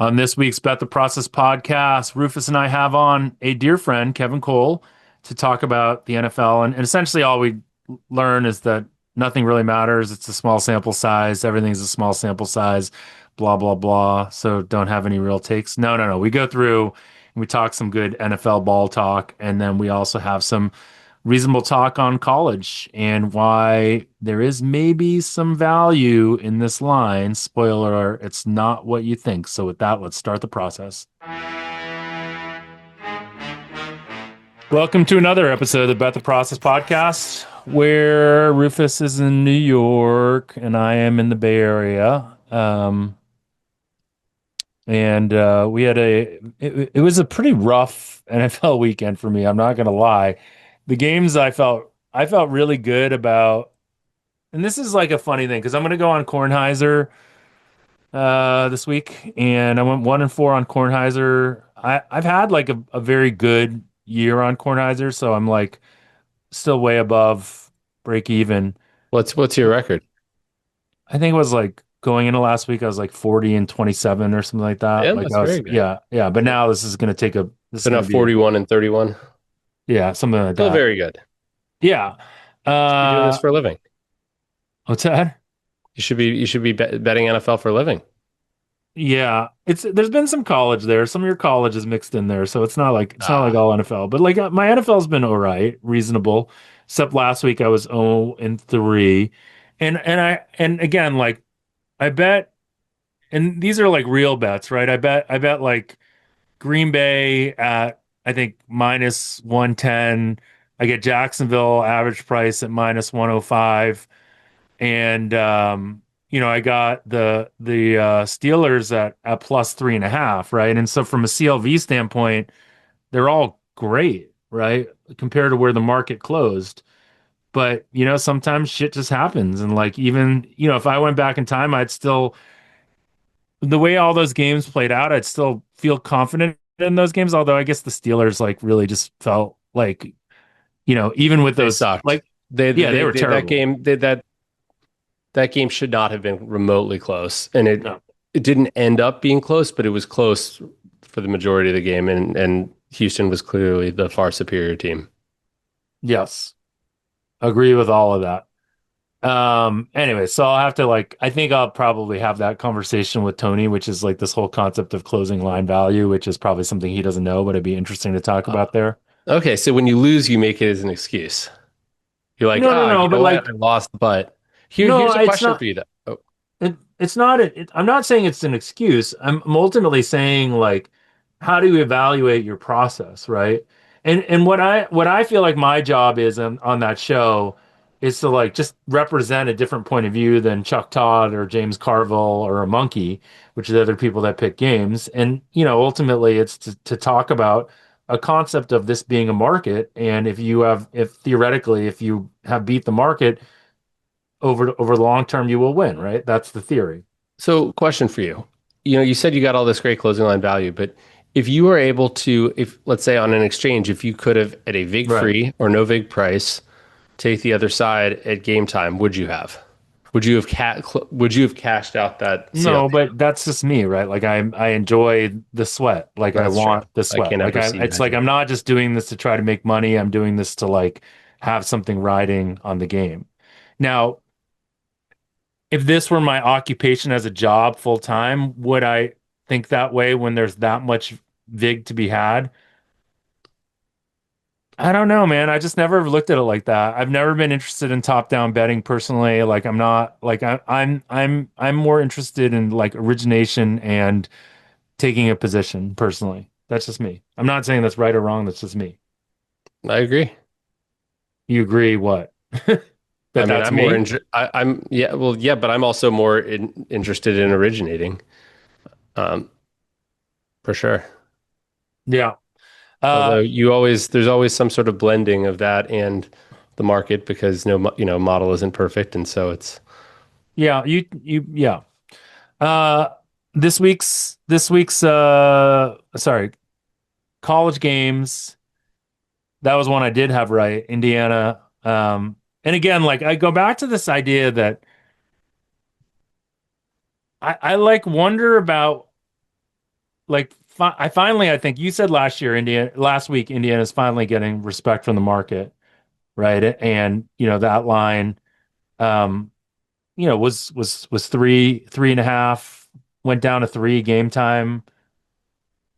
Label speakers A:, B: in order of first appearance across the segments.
A: On this week's Bet the Process podcast, Rufus and I have on a dear friend, Kevin Cole, to talk about the NFL. And essentially, all we learn is that nothing really matters. It's a small sample size. Everything's a small sample size, blah, blah, blah. So don't have any real takes. No, no, no. We go through and we talk some good NFL ball talk. And then we also have some reasonable talk on college and why there is maybe some value in this line. Spoiler alert, it's not what you think. So with that, let's start the process. Welcome to another episode of the Bet the Process podcast, where Rufus is in New York and I am in the Bay Area. We had it was a pretty rough NFL weekend for me. I'm not going to lie. The games I felt really good about, and this is like a funny thing because I'm going to go on Kornheiser this week, and I went 1-4 on Kornheiser. I've had like a very good year on Kornheiser, so I'm like still way above break even.
B: What's your record?
A: I think it was like going into last week, I was like 40-27 or something like that.
B: Yeah,
A: Like
B: that's
A: I was,
B: very good.
A: yeah, yeah. But now this is going to this is
B: So
A: going
B: now
A: to be,
B: 41 and 31.
A: yeah, something like
B: Still
A: that.
B: very good.
A: Yeah.
B: You should be doing this
A: Uh,
B: for a living.
A: what's that?
B: You should be betting NFL for a living.
A: Yeah, there's been some college there. Some of your college is mixed in there, so it's not like
B: Ah,
A: all NFL. But like my NFL's been all right, reasonable. Except last week I was 0-3, and again like I bet, and these are like real bets, right? I bet like Green Bay at I think -110. I get Jacksonville average price at -105. And I got the Steelers at +3.5, right? And so from a CLV standpoint, they're all great, right? Compared to where the market closed. But sometimes shit just happens. And like even, if I went back in time, I'd still the way all those games played out, I'd still feel confident in those games. Although I guess the Steelers like really just felt like, even with
B: they
A: those
B: sucked.
A: like,
B: They,
A: yeah, they
B: they,
A: were
B: they that
A: terrible.
B: game they, that game should not have been remotely close, and it
A: No.
B: it didn't end up being close, but it was close for the majority of the game, and Houston was clearly the far superior team.
A: Yes. Agree with all of that. Anyway, so I'll have to like I think I'll probably have that conversation with Tony, which is like this whole concept of closing line value, which is probably something he doesn't know, but it'd be interesting to talk
B: Uh,
A: about there.
B: okay, so when you lose, you make it as an excuse. You're like,
A: No, no,
B: you
A: no, but
B: know what?
A: like
B: I lost, but
A: no,
B: here's a
A: it's
B: question
A: not
B: for you though. Oh,
A: it's not I'm not saying it's an excuse. I'm ultimately saying like how do you evaluate your process, right? And what I feel like my job is on that show is to like just represent a different point of view than Chuck Todd or James Carville or a monkey, which are the other people that pick games. And ultimately it's to talk about a concept of this being a market. And if theoretically if you have beat the market over the long term, you will win, right? That's the theory.
B: so, question for you. You said you got all this great closing line value, but if you were able to, if let's say on an exchange, if you could have at a vig
A: Right.
B: free or no vig price, take the other side at game time, would you have? Would you have cashed out that
A: No,
B: CLV?
A: but that's just me, right? Like I enjoy the sweat. Like I
B: That's true.
A: want the
B: I
A: sweat.
B: can't
A: Like
B: ever see you
A: it's
B: hedging
A: like I'm
B: it.
A: not just doing this to try to make money. I'm doing this to like have something riding on the game. Now, if this were my occupation as a job full time, would I think that way when there's that much vig to be had? I don't know, man. I just never looked at it like that. I've never been interested in top-down betting personally. Like I'm not like I'm more interested in like origination and taking a position personally. That's just me. I'm not saying that's right or wrong. That's just me.
B: I agree.
A: You agree what?
B: I
A: That
B: mean,
A: that's
B: I'm more,
A: me?
B: I'm, yeah, well, yeah, but I'm also more interested in originating, um, for sure.
A: Yeah.
B: Although
A: Uh
B: there's always some sort of blending of that and the market because model isn't perfect. And so
A: yeah, yeah. Uh this week's sorry, college games. That was one I did have right. Indiana. And again, like I go back to this idea that I like wonder about I finally, I think you said last week, Indiana's finally getting respect from the market, right? And that line, um, was three and a half, went down to three game time,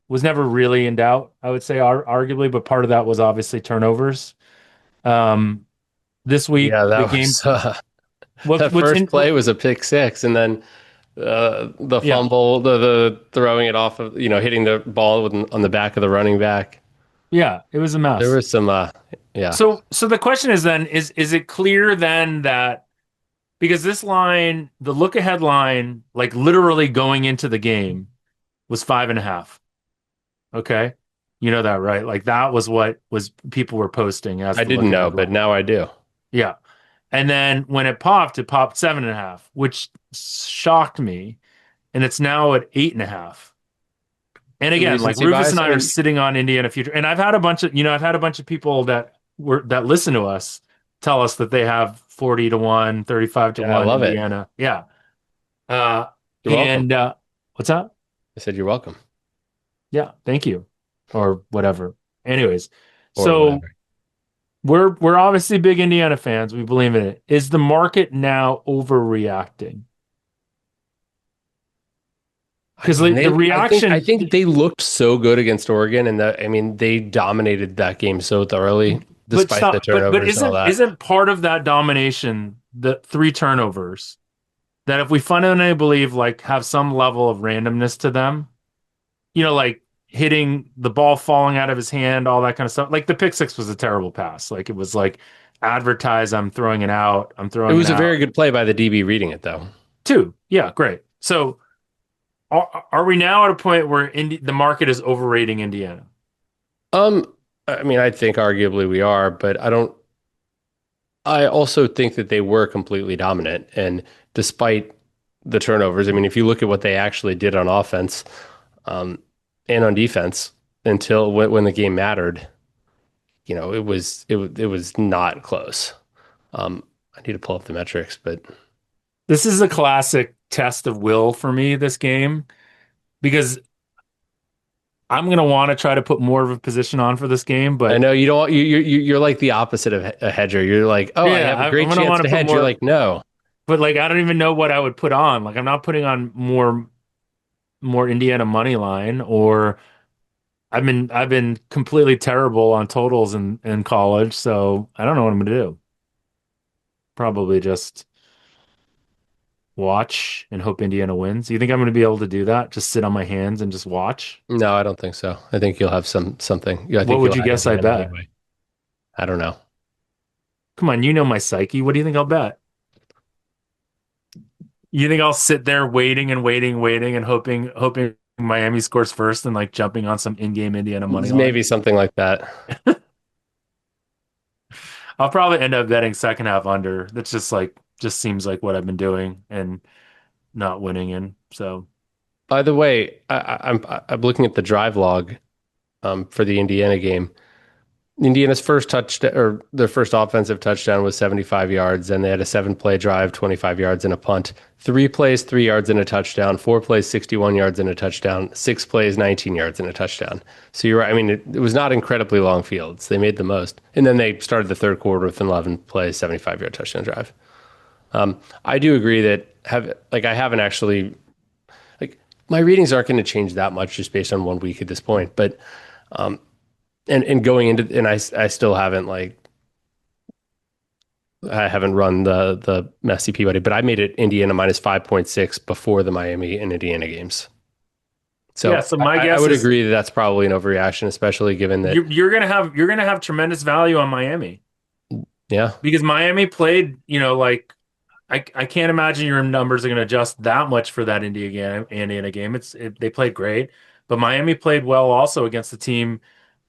A: was never really in doubt, I would say, arguably, but part of that was obviously turnovers. Um, this week,
B: Yeah,
A: the
B: that
A: game,
B: was that
A: what's
B: first
A: in,
B: play was a pick six, and then the
A: yeah,
B: fumble, the throwing it off of, hitting the ball on the back of the running back.
A: yeah, it was a
B: There
A: mess.
B: was some, yeah,
A: So the question is then, is it clear then that because this line, the look ahead line, like literally going into the game was 5.5. Okay. You know that, right? Like that was what was people were posting as
B: I
A: the look
B: didn't know,
A: ahead
B: but
A: line.
B: now I do.
A: Yeah. And then when it popped 7.5, which shocked me. And it's now at 8.5. And again, like
B: Recency
A: Rufus and
B: bias. I
A: I are
B: mean,
A: sitting on Indiana future. And I've had a bunch of people that listen to us tell us that they have 40 to 1, 35 to
B: yeah, I
A: 1
B: love it.
A: Indiana. Yeah. Uh,
B: You're welcome.
A: and what's that?
B: I said you're welcome,
A: Yeah, thank you. Or whatever. Anyways,
B: or
A: so
B: whatever.
A: we're obviously big Indiana fans. We believe in it. Is the market now overreacting?
B: I
A: Because
B: mean,
A: the
B: I
A: reaction,
B: think they looked so good against Oregon, and I mean, they dominated that game so thoroughly,
A: but
B: despite the
A: stop, but
B: turnovers and all that.
A: isn't part of that domination the three turnovers that if we fundamentally believe like have some level of randomness to them, like hitting the ball falling out of his hand, all that kind of stuff. Like the pick six was a terrible pass. Like it was like advertise, I'm throwing it out. I'm
B: It
A: throwing it
B: was a very
A: out.
B: good play by the DB reading it, though.
A: Two. Yeah, great. So are we now at a point where the market is overrating Indiana?
B: I mean, I think arguably we are, but I don't. I also think that they were completely dominant, and despite the turnovers, I mean, if you look at what they actually did on offense, um, and on defense until when the game mattered, it was not close. I need to pull up the metrics, but
A: This is a classic test of will for me, this game, because I'm going to want to try to put more of a position on for this game,
B: I
A: but
B: know you don't. You're like the opposite of a hedger. You're like, oh, I
A: yeah,
B: have a
A: I'm
B: great
A: going to
B: chance
A: want to
B: to
A: put
B: hedge. You're
A: more,
B: like, no,
A: but like I don't even know what I would put on. Like I'm not putting on more Indiana money line or I've been completely terrible on totals in college, so I don't know what I'm gonna do. Probably just watch and hope Indiana wins. You think I'm gonna be able to do that? Just sit on my hands and just watch?
B: no, I don't think so. I think you'll have something. Yeah, I
A: What
B: think
A: would
B: you'll
A: you
B: have
A: guess I
B: Indiana
A: bet?
B: anyway. I don't know.
A: Come on, you know my psyche. What do you think I'll bet? You think I'll sit there waiting and waiting, waiting and hoping Miami scores first and like jumping on some in-game Indiana money line?
B: Maybe something like that.
A: I'll probably end up betting second half under. That's just seems like what I've been doing and not winning in. So
B: By the way, I'm looking at the drive log for the Indiana game. Indiana's first touchdown or their first offensive touchdown was 75 yards, and they had a 7 play drive, 25 yards and a punt. 3 plays, 3 yards and a touchdown. 4 plays, 61 yards and a touchdown. 6 plays, 19 yards and a touchdown. So you're right. I mean, it was not incredibly long fields. They made the most, and then they started the third quarter with an 11 plays, 75-yard touchdown drive. I do agree that I haven't actually like my readings aren't going to change that much just based on 1 week at this point, but and going into and I still haven't I haven't run the messy Peabody, but I made it Indiana minus 5.6 before the Miami and Indiana games.
A: yeah,
B: So
A: so my
B: I
A: guess
B: would
A: is
B: agree that that's probably an overreaction, especially given that,
A: you're gonna have tremendous value on Miami
B: yeah,
A: because Miami played, like I can't imagine your numbers are gonna adjust that much for that Indiana game. They played great, but Miami played well also against the team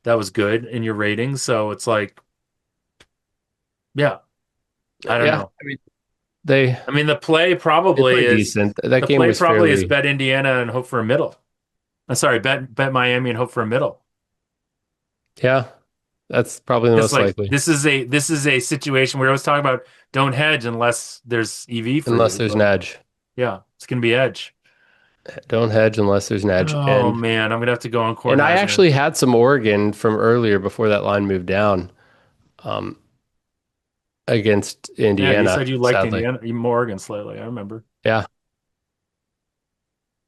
A: that was good in your ratings. So it's like, yeah, I don't
B: yeah.
A: know.
B: I mean, they
A: I mean,
B: they played decent. That
A: the
B: game
A: play
B: was
A: probably is
B: fairly,
A: bet Indiana and hope for a middle. I'm sorry, bet Miami and hope for a middle.
B: yeah, that's probably the
A: Because
B: most
A: like
B: likely,
A: this is a situation where I was talking about don't hedge unless there's EV for
B: unless
A: you.
B: there's an
A: But
B: edge.
A: yeah, it's gonna be edge.
B: Don't hedge unless there's an edge.
A: Oh man, I'm gonna have to go on court
B: And I
A: hedging.
B: actually had some Oregon from earlier before that line moved down um, against
A: Yeah, you
B: Indiana,
A: said you liked
B: sadly.
A: Indiana, Morgan slightly. I remember.
B: Yeah.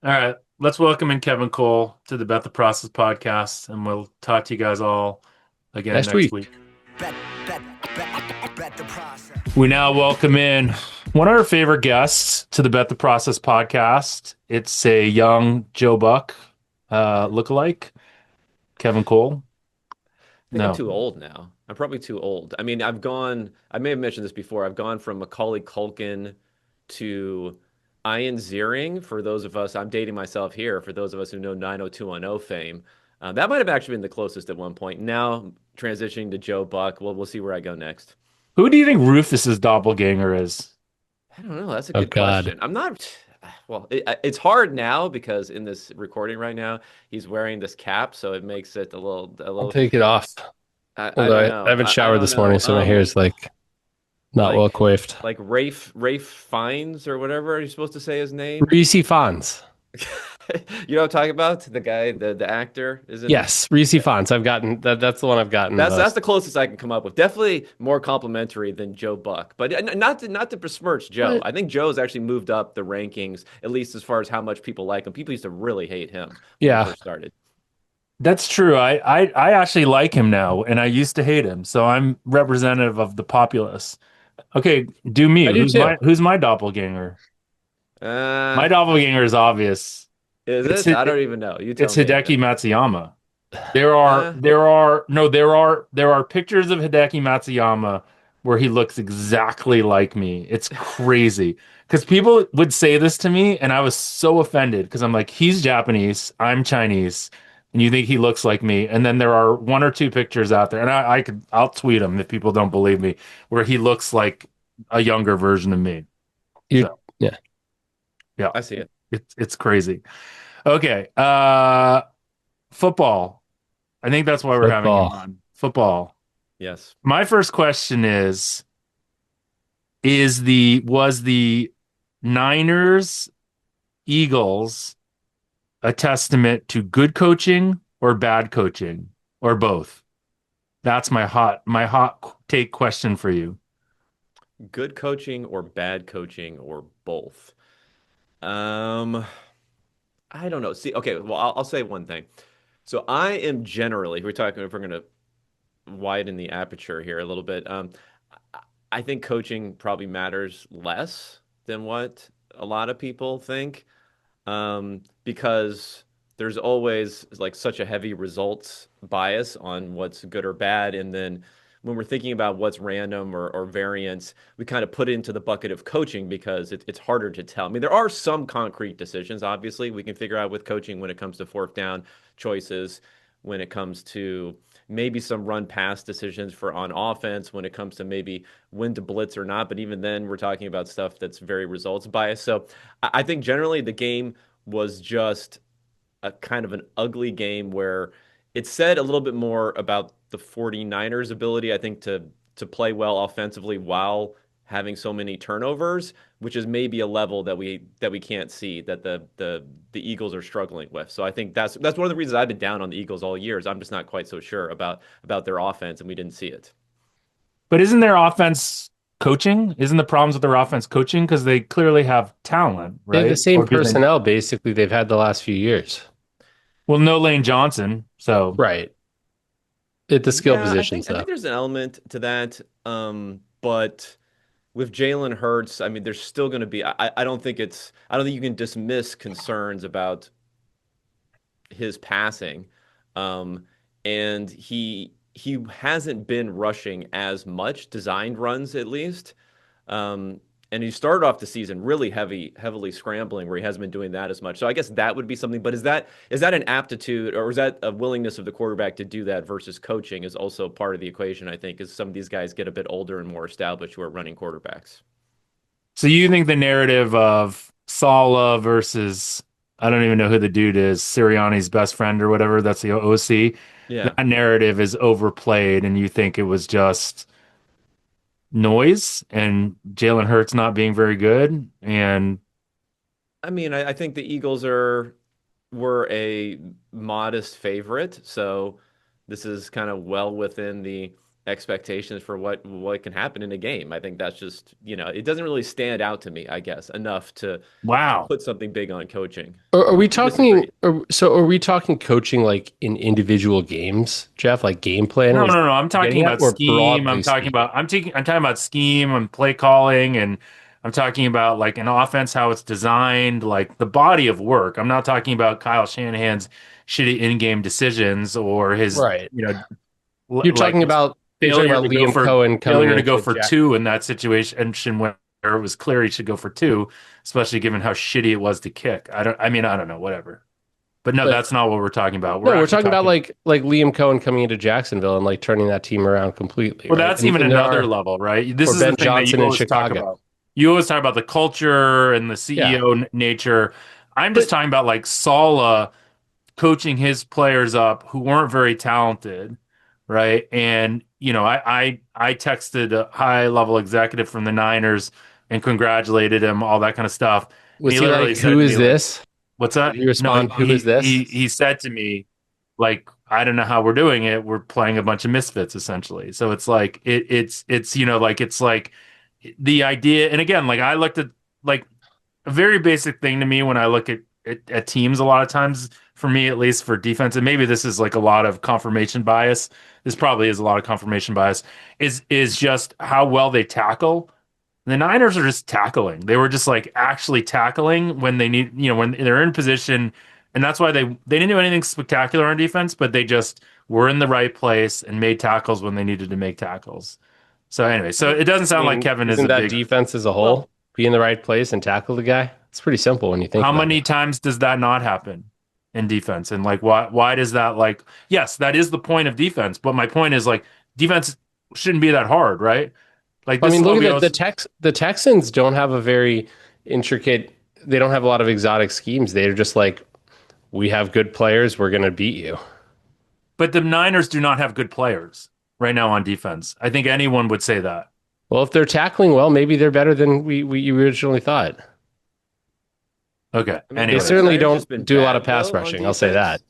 A: All right, let's welcome in Kevin Cole to the Bet the Process podcast, and we'll talk to you guys all again
B: Next
A: next
B: week.
A: week.
C: Bet, bet, bet the process.
A: We now welcome in one of our favorite guests to the Bet the Process podcast. It's a young Joe Buck lookalike, Kevin Cole.
D: I think I'm
A: No.
D: too old now. I'm probably too old. I mean, I may have mentioned this before. I've gone from Macaulay Culkin to Ian Ziering. For those of us, I'm dating myself here. For those of us who know 90210 fame, that might have actually been the closest at one point. Now transitioning to Joe Buck. Well, we'll see where I go next.
A: Who do you think Rufus's doppelganger is?
D: I don't know. That's a
B: Oh
D: good
B: God.
D: question. I'm not. Well, it's hard now because in this recording right now, he's wearing this cap, so it makes it a
B: I'll
D: little.
B: take it off.
D: I
B: Although
D: don't
B: I
D: know.
B: haven't
D: I
B: showered
D: don't
B: this morning,
D: know.
B: so my hair is like not well
D: Like
B: coiffed.
D: Rafe Fiennes or whatever you're supposed to say his name.
B: Reese Fonz.
D: You know what I'm talking about? The guy, the actor, isn't.
B: Yes, Reese Fonz. I've gotten that. That's the one I've gotten the
D: That's
B: most.
D: the closest I can come up with. Definitely more complimentary than Joe Buck, but not to besmirch Joe.
B: But
D: I think Joe's actually moved up the rankings, at least as far as how much people like him. People used to really hate him when he
B: yeah,
D: first started.
A: That's true. I actually like him now, and I used to hate him. So I'm representative of the populace. Okay, do me.
B: I do too.
A: Who's my doppelganger?
D: Uh,
A: My doppelganger is obvious.
D: is
A: It's
D: it? I don't even know. You tell
A: it's
D: me
A: Hideki
D: then.
A: Matsuyama.
D: Uh,
A: There are pictures of Hideki Matsuyama where he looks exactly like me. It's crazy because people would say this to me, and I was so offended because I'm like, he's Japanese, I'm Chinese, and you think he looks like me. And then there are one or two pictures out there, and I'll tweet them if people don't believe me, where he looks like a younger version of me.
B: You.
A: So
B: Yeah.
A: yeah,
D: I see it.
A: it's crazy. Okay, football. I think that's why we're having him
B: Football.
A: on. Football.
D: Yes.
A: My first question was the Niners Eagles a testament to good coaching or bad coaching or both? That's my hot take question for you.
D: Good coaching or bad coaching or both. Um, I don't know. See, okay, well, I'll say one thing. So I am generally, if we're going to widen the aperture here a little bit, I I think coaching probably matters less than what a lot of people think, because there's always like such a heavy results bias on what's good or bad. And then when we're thinking about what's random or variance, we kind of put it into the bucket of coaching because it's harder to tell. I mean, there are some concrete decisions, obviously, we can figure out with coaching when it comes to fourth down choices, when it comes to maybe some run pass decisions for on offense, when it comes to maybe when to blitz or not. But even then, we're talking about stuff that's very results biased. So I think generally the game was just a kind of an ugly game where it said a little bit more about the 49ers ability, I think, to play well offensively while having so many turnovers, which is maybe a level that we can't see that the Eagles are struggling with. So I think that's one of the reasons I've been down on the Eagles all year is I'm just not quite so sure about their offense and we didn't see it.
A: But isn't their offense coaching? Isn't the problems with their offense coaching? Because they clearly have talent,
B: They have the
A: right?
B: same
A: Or do they?
B: personnel basically they've had the last few years.
A: Well, no Lane Johnson. So
B: Right. At the skill
D: Yeah, I
B: positions
D: think I
B: though.
D: think there's an element to that. But with Jalen Hurts, I mean, there's still going to be. I don't think you can dismiss concerns about his passing, um, and he hasn't been rushing as much, designed runs at least. And he started off the season really heavily scrambling, where he hasn't been doing that as much. So I guess that would be something. But is that an aptitude, or is that a willingness of the quarterback to do that versus coaching is also part of the equation? I think as some of these guys get a bit older and more established who are running quarterbacks.
A: So you think the narrative of Sala versus I don't even know who the dude is, Sirianni's best friend or whatever, that's the OC,
D: Yeah.
A: that narrative is overplayed and you think it was just noise and Jalen Hurts not being very good and
D: I mean, I think the Eagles are were a modest favorite, so this is kind of well within the expectations for what can happen in a game. I think that's just, it doesn't really stand out to me, I guess, enough to
A: Wow.
D: put something big on coaching.
B: Are we
D: Would you
B: talking?
D: disagree?
B: Are we talking coaching like in individual games, Jeff? Like game planning?
A: No,
B: Is that
A: no, no. I'm
B: what you're
A: talking
B: getting at,
A: about
B: or
A: scheme.
B: broadly speaking?
A: I'm talking about scheme and play calling, and I'm talking about like an offense, how it's designed, like the body of work. I'm not talking about Kyle Shanahan's shitty in-game decisions or his,
B: Right.
A: l-
B: You're
A: like
B: talking
A: his
B: about you're talking
A: failure
B: about
A: to go
B: Liam
A: for
B: Cohen coming
A: failure to go
B: into
A: for
B: Jack.
A: two in that situation where it was clear he should go for two, especially given how shitty it was to kick. I don't know, whatever. But no,
B: But
A: that's not what we're talking about. We're
B: no, we're
A: actually
B: talking about
A: talking.
B: like Liam Cohen coming into Jacksonville and like turning that team around completely,
A: Well,
B: right?
A: that's even
B: And there
A: another
B: are
A: level, right? This
B: or
A: is the
B: Ben
A: thing that you
B: Johnson in
A: always talk
B: Chicago.
A: about. You always talk about the culture and the
B: Yeah.
A: CEO nature. I'm just
B: But
A: talking about like Saleh coaching his players up who weren't very talented, right? And I texted a high level executive from the Niners and congratulated him, all that kind of stuff. And
B: was
A: he
B: he
A: literally
B: like, who
A: said to
B: is
A: me, like,
B: this?
A: "What's
B: Did
A: that?"
B: he
A: No,
B: respond, who is this?
A: he said to me, like, I don't know how we're doing it. We're playing a bunch of misfits essentially. So it's like it's like it's like the idea. And again, like I looked at like a very basic thing to me when I look at teams a lot of times, for me at least, for defense, and maybe this is like a lot of confirmation bias. This probably is a lot of confirmation bias, is just how well they tackle. The Niners are just tackling. They were just like actually tackling when they need, when they're in position, and that's why they didn't do anything spectacular on defense, but they just were in the right place and made tackles when they needed to make tackles. So anyway, so it doesn't
B: I
A: sound like
B: mean,
A: Kevin is
B: isn't
A: a
B: that
A: big.
B: defense as a
D: Well,
B: whole? Be in the right place and tackle the guy? It's pretty simple when you think
A: How
B: about
A: many
B: it.
A: times does that not happen in defense? And like why does that, like, yes, that is the point of defense, but my point is like defense shouldn't be that hard, right? Like
B: I
A: this is
B: mean, look
A: what
B: at
A: we
B: the
A: always
B: the Texans don't have a very intricate. They don't have a lot of exotic schemes. They're just like, we have good players. We're going to beat you.
A: but the Niners do not have good players right now on defense. I think anyone would say that.
B: Well, if they're tackling well, maybe they're better than we originally thought.
A: Okay.
D: I mean,
B: They
D: haven't the
A: Anyways.
B: certainly
D: Niners
B: don't
D: just been
B: do a lot of
D: bad
B: pass
D: though on
B: rushing. I'll say that.
D: defense?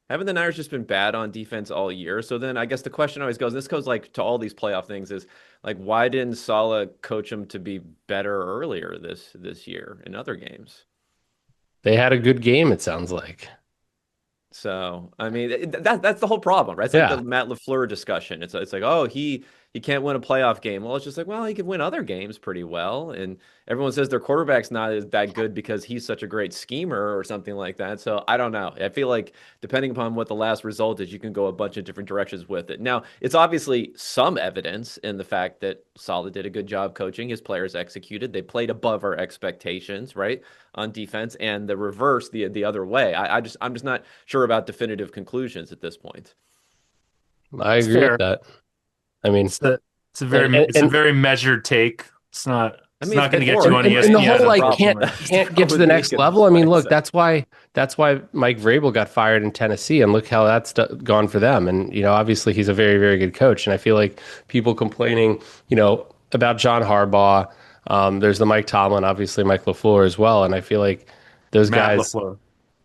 D: Haven't the Niners just been bad on defense all year? So then I guess the question always goes, this goes like to all these playoff things is like, why didn't Saleh coach them to be better earlier this year in other games?
B: They had a good game, it sounds like.
D: So I mean that's the whole problem, right? It's like
B: Yeah.
D: the Matt LaFleur discussion. It's like, oh, he can't win a playoff game. Well, it's just like, well, he can win other games pretty well. And everyone says their quarterback's not as that good because he's such a great schemer or something like that. So I don't know. I feel like depending upon what the last result is, you can go a bunch of different directions with it. Now, it's obviously some evidence in the fact that Saleh did a good job coaching. His players executed. They played above our expectations, right? On defense, and the reverse, the other way. I'm just not sure about definitive conclusions at this point.
B: I
A: It's
B: agree with
A: fair.
B: that. I mean,
A: It's a
B: and and,
A: it's a
B: and
A: very measured take.
D: I
A: It's
D: mean,
A: not going to
D: it's
A: get you
D: more.
A: on
B: and the
D: That's
B: whole
A: ESPN
D: the
A: or
B: like
D: problem.
A: something.
B: can't
D: That's the
B: can't get
D: problem
B: to
D: with
B: the
D: me
B: next
D: against
B: level. I mean, look,
D: mindset.
B: that's why Mike Vrabel got fired in Tennessee, and look how that's gone for them. And obviously he's a very very good coach. And I feel like people complaining, about John Harbaugh. There's the Mike Tomlin, obviously Mike LaFleur as well. And I feel like those
A: Matt
B: guys.
A: LaFleur.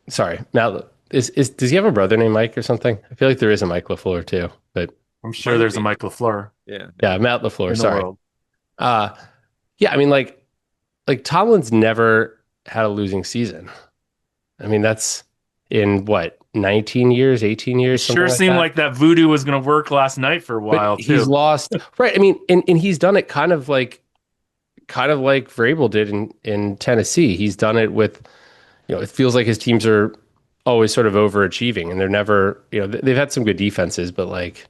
B: Sorry, Matt. Is does he have a brother named Mike or something? I feel like there is a Mike LaFleur too, but
A: I'm sure
D: Might
A: there's a
D: be.
A: Mike LaFleur
D: Yeah.
B: yeah, Matt LaFleur.
A: in the
B: Sorry.
A: world.
B: Uh, yeah, I mean, like Tomlin's never had a losing season. I mean, that's in what, 19 years, 18
A: It
B: years, something
A: sure
B: like
A: seemed
B: that.
A: like that voodoo was going to work last night for a
B: But
A: while
B: he's
A: too.
B: lost, right? I mean, and he's done it kind of like Vrabel did in Tennessee. He's done it with, it feels like his teams are always sort of overachieving, and they're never, they've had some good defenses, but like,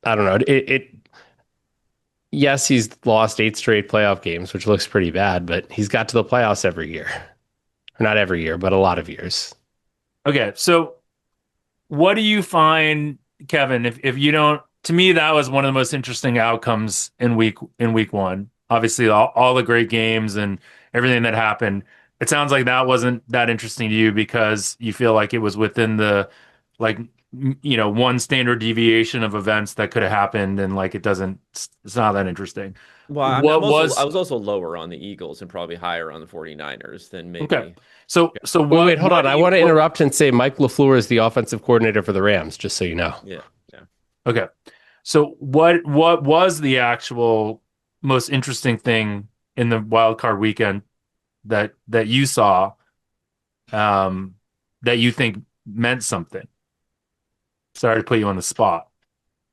B: I don't know. Yes, he's lost 8 straight playoff games, which looks pretty bad, but he's got to the playoffs every year. Or not every year, but a lot of years.
A: Okay, so what do you find, Kevin? If you don't, to me, that was one of the most interesting outcomes in week one. Obviously, all the great games and everything that happened. It sounds like that wasn't that interesting to you because you feel like it was within the like one standard deviation of events that could have happened, and like it's not that interesting.
D: Well, I mean,
A: What
D: I
A: was
D: was also lower on the Eagles and probably higher on the 49ers than
A: okay?
D: maybe.
A: So
B: Wait,
A: what
B: wait, hold
A: what
B: on.
A: do
B: I
A: you
B: want to
A: what
B: interrupt and say Mike LaFleur is the offensive coordinator for the Rams, just so you know.
D: Yeah. Yeah.
A: Okay. So what was the actual most interesting thing in the wild card weekend that you saw um that you think meant something? Sorry to put you on the spot.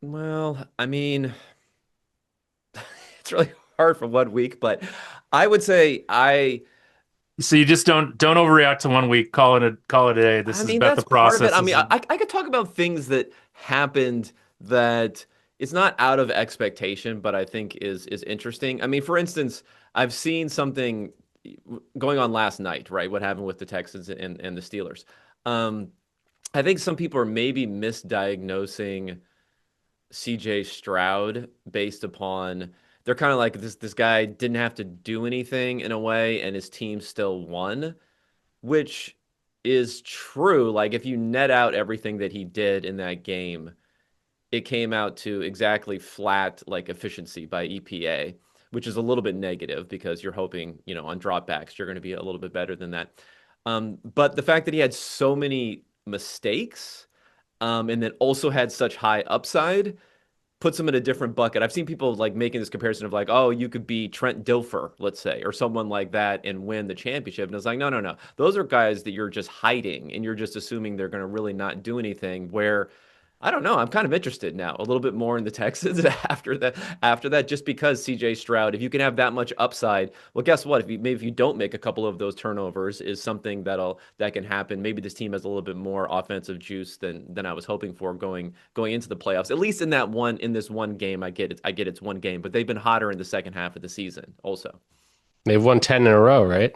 D: Well, I mean, it's really hard for 1 week, but I would say
A: So you just don't overreact to 1 week. Call it a day. This
D: I
A: is
D: mean,
A: about the
D: that's part of it.
A: process.
D: I
A: This
D: mean,
A: is
D: I could talk about things that happened that it's not out of expectation, but I think is interesting. I mean, for instance, I've seen something going on last night, right? What happened with the Texans and the Steelers. Um, I think some people are maybe misdiagnosing CJ Stroud based upon they're kind of like this guy didn't have to do anything in a way, and his team still won, which is true. Like if you net out everything that he did in that game, it came out to exactly flat like efficiency by EPA, which is a little bit negative because you're hoping, on dropbacks, you're going to be a little bit better than that. But the fact that he had so many mistakes, and then also had such high upside puts him in a different bucket. I've seen people like making this comparison of like, oh, you could be Trent Dilfer, let's say, or someone like that and win the championship. And it's like, no, no, no. Those are guys that you're just hiding and you're just assuming they're going to really not do anything. Where I don't know. I'm kind of interested now, a little bit more in the Texans after that, just because CJ Stroud, if you can have that much upside, well, guess what? If you don't make a couple of those turnovers, is something that can happen. Maybe this team has a little bit more offensive juice than I was hoping for going into the playoffs. At least in this one game, I get it. I get it's one game, but they've been hotter in the second half of the season, also.
B: They've won 10 in a row, right?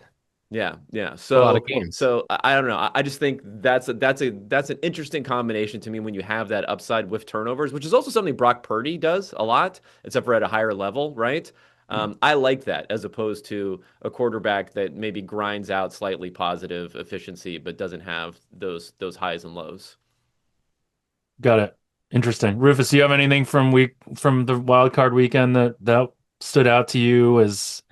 D: Yeah, yeah.
B: A lot
D: So
B: of games.
D: so I don't know. I just think that's an interesting combination to me when you have that upside with turnovers, which is also something Brock Purdy does a lot, except for at a higher level, right? I like that as opposed to a quarterback that maybe grinds out slightly positive efficiency but doesn't have those highs and lows.
A: got it. Interesting. Rufus, do you have anything from the wild card weekend that stood out to you as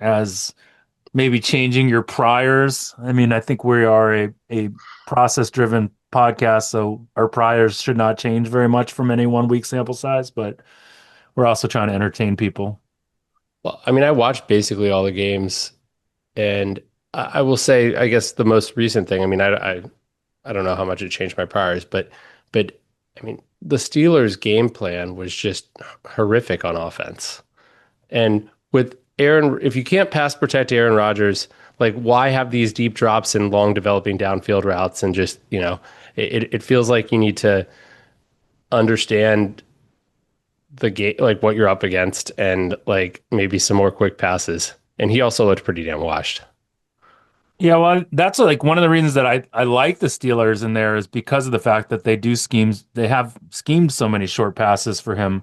A: maybe changing your priors? I mean, I think we are a process driven podcast, so our priors should not change very much from any 1 week sample size, but we're also trying to entertain people.
B: Well, I mean, I watched basically all the games, and I will say, I guess the most recent thing. I mean, I don't know how much it changed my priors, but I mean, the Steelers' game plan was just horrific on offense. And with Aaron, if you can't pass protect Aaron Rodgers, like why have these deep drops and long developing downfield routes? And just, it feels like you need to understand the game, like what you're up against, and like maybe some more quick passes. And he also looked pretty damn washed.
A: Yeah, well, that's like one of the reasons that I like the Steelers in there is because of the fact that they have schemed so many short passes for him.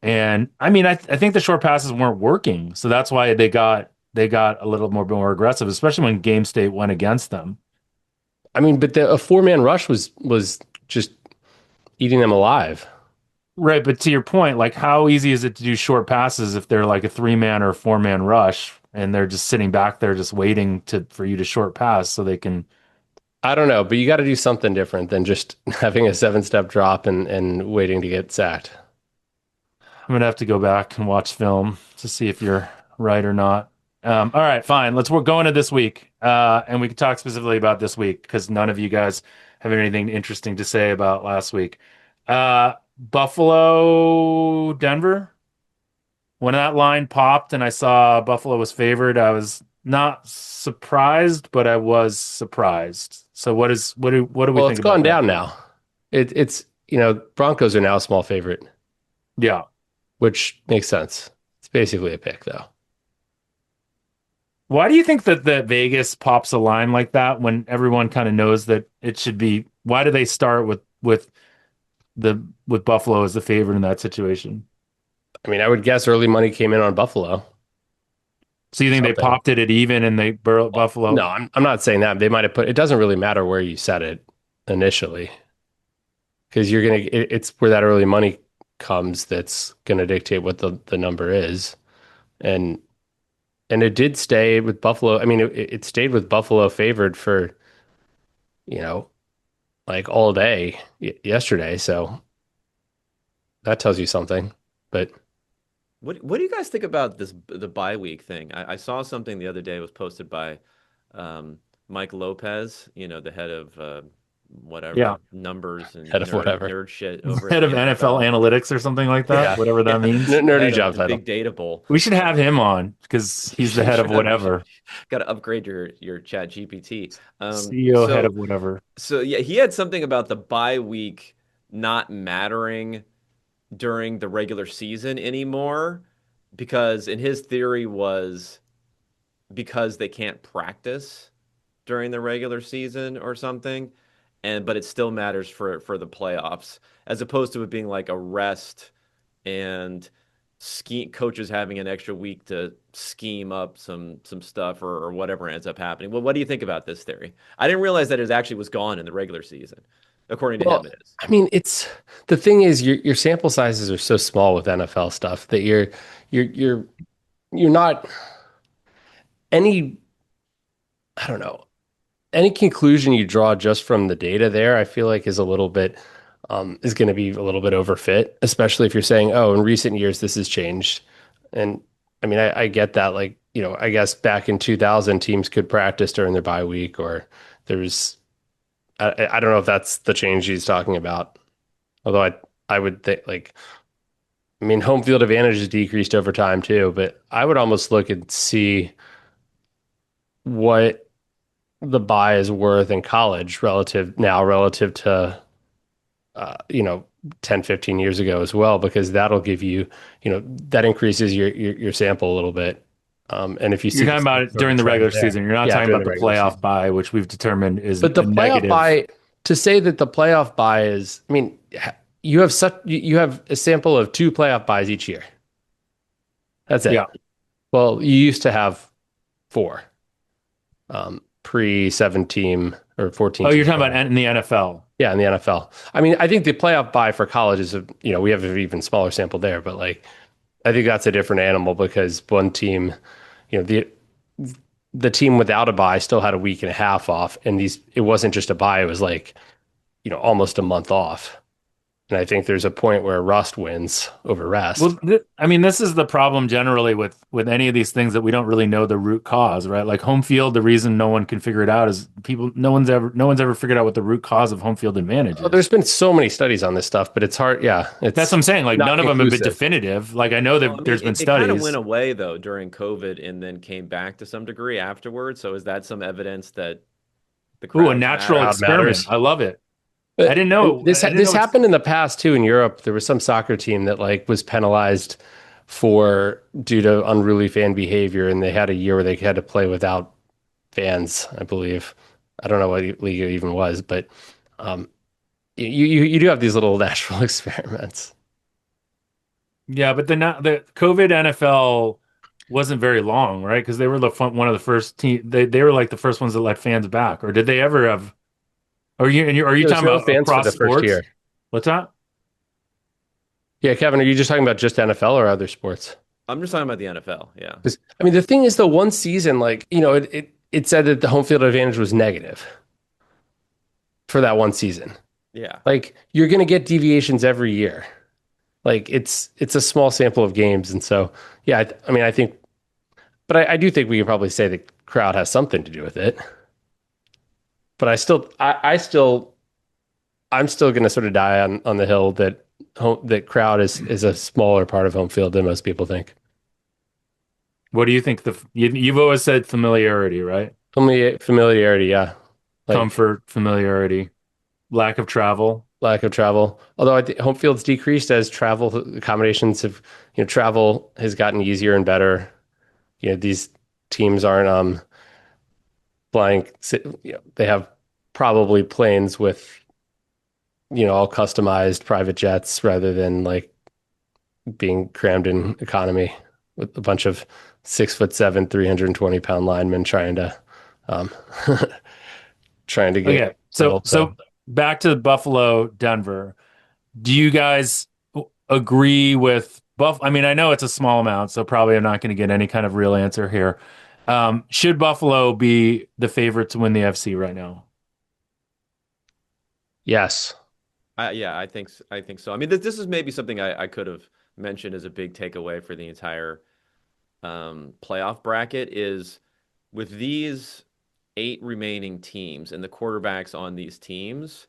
A: And I mean, I think the short passes weren't working, so that's why they got a little more aggressive, especially when Game State went against them.
B: I mean, but a four-man rush was just eating them alive.
A: Right, but to your point, like how easy is it to do short passes if they're like a 3 man or a 4 man rush and they're just sitting back there just waiting for you to short pass so they can.
B: I don't know, but you got to do something different than just having a seven-step drop and waiting to get sacked.
A: I'm gonna have to go back and watch film to see if you're right or not. All right, fine. We're going to this week, and we can talk specifically about this week because none of you guys have anything interesting to say about last week. Buffalo, Denver. When that line popped and I saw Buffalo was favored, I was not surprised, but I was surprised. So what do we
B: Well,
A: think
B: it's
A: about
B: gone
A: that?
B: down now. It's Broncos are now a small favorite,
A: Yeah.
B: which makes sense. It's basically a pick, though.
A: Why do you think that Vegas pops a line like that when everyone kind of knows that it should be? Why do they start with Buffalo as the favorite in that situation?
B: I mean, I would guess early money came in on Buffalo.
A: So you think they
B: Something.
A: popped it at even and they
B: No,
A: Buffalo?
B: I'm not saying that. They might have put. It doesn't really matter where you set it initially. because it's where that early money comes that's gonna dictate what the number is. And it did stay with Buffalo. I mean, it stayed with Buffalo favored for, you know, like all day yesterday. So that tells you something. But
D: What do you guys think about the bye week thing? I saw something the other day was posted by Mike Lopez, the head of
A: Yeah.
D: whatever numbers and
B: head of whatever.
D: nerd shit over at
A: Head
D: the
A: of NFL
D: NFL.
A: analytics or something like that,
D: Yeah,
A: whatever that
D: yeah,
A: means.
B: Nerdy
D: head of
B: job
D: the
B: title.
D: Big Data Bowl.
A: We should have him on because
D: You
A: he's the head of
D: should
A: whatever.
D: got to upgrade your Chat GPT.
A: CEO, head of whatever.
D: So yeah, he had something about the bye week not mattering during the regular season anymore because in his theory was because they can't practice during the regular season or something, but it still matters for the playoffs as opposed to it being like a rest and coaches having an extra week to scheme up some stuff or whatever ends up happening. Well, what do you think about this theory? I didn't realize that it actually was gone in the regular season. According to him,
B: Well,
D: it is.
B: I mean, it's the thing is your sample sizes are so small with NFL stuff that you're not any, I don't know, any conclusion you draw just from the data there, I feel like is a little bit is going to be a little bit overfit, especially if you're saying, oh, in recent years this has changed. And I mean, I get that, like, I guess back in 2000 teams could practice during their bye week, or there's I don't know if that's the change he's talking about. Although I would think, like, I mean, home field advantage has decreased over time too, but I would almost look and see what the buy is worth in college relative to uh, you know 10, 15 years ago as well, because that'll give you, that increases your sample a little bit. And if you
A: You're
B: see the
A: talking about
B: same
A: it
B: sort of
A: during the
B: trend
A: regular
B: there,
A: season. You're not
B: yeah,
A: talking
B: during
A: about
B: the
A: the
B: regular
A: playoff
B: season.
A: buy, which we've determined is
B: But the
A: a
B: playoff
A: negative.
B: buy, to say that the playoff buy is, I mean, you have a sample of 2 playoff buys each year. That's
A: Yeah.
B: it. Well, you used to have 4, pre 7 team or 14
A: Oh, you're
B: team
A: talking about
B: playoff.
A: in the NFL.
B: Yeah, in the NFL. I mean, I think the playoff buy for college is we have an even smaller sample there, but like I think that's a different animal because one team, the team without a bye still had a week and a half off, and it wasn't just a bye, it was like, almost a month off. And I think there's a point where rust wins over rest.
A: Well, I mean, this is the problem generally with any of these things that we don't really know the root cause, right? Like home field, the reason no one can figure it out is no one's ever figured out what the root cause of home field advantage
B: There's
A: is.
B: been so many studies on this stuff, but it's hard. Yeah,
A: That's
B: it's
A: what I'm saying. Like
B: not
A: none of them have been
B: conclusive.
A: definitive. Like I know
D: Well, I
A: that
D: mean,
A: there's been
D: it kind of went
A: studies.
D: away though during COVID and then came back to some degree afterwards. So is that some evidence that the
A: Ooh, a
D: crowds
A: natural
D: matter?
B: Crowd
A: experiment.
B: matters.
A: I love it. I
B: But
A: didn't know.
B: this
A: I didn't
B: this
A: know it's.
B: happened in the past too in Europe. There was some soccer team that like was penalized for due to unruly fan behavior, and they had a year where they had to play without fans, I believe. I don't know what league it even was, but um, you do have these little natural experiments.
A: Yeah, but the COVID NFL wasn't very long, right? Because they were one of the first team. They were like the first ones that let fans back, or did they ever have? Are you
B: There was
A: talking
B: no
A: about
B: fans for
A: across
B: the first
A: sports?
B: year.
A: What's that?
B: Yeah, Kevin, are you just talking about just NFL or other sports?
D: I'm just talking about the NFL. Yeah.
B: 'Cause, I mean, the thing is, the one season, like, it said that the home field advantage was negative for that one season.
D: Yeah.
B: Like, you're going to get deviations every year. Like, it's a small sample of games. And so, yeah, I mean, I think, but I do think we can probably say the crowd has something to do with it. But I'm still going to sort of die on the hill that that crowd is a smaller part of home field than most people think.
A: What do you think? You've always said familiarity, right?
B: Familiarity, yeah. Like
A: Comfort, familiarity, lack of travel.
B: lack of travel. Although I think home field's decreased as travel accommodations have, travel has gotten easier and better. These teams aren't flying. They have probably planes with all customized private jets rather than like being crammed in economy with a bunch of 6'7", 320-pound linemen um, trying to get
A: Okay, so
B: settled.
A: so back to Buffalo, Denver. Do you guys agree with Buff? I mean, I know it's a small amount, so probably I'm not going to get any kind of real answer here. Should Buffalo be the favorite to win the FC right now?
B: Yes.
D: Yeah, I think so. I mean, this is maybe something I could have mentioned as a big takeaway for the entire playoff bracket is with these eight remaining teams and the quarterbacks on these teams.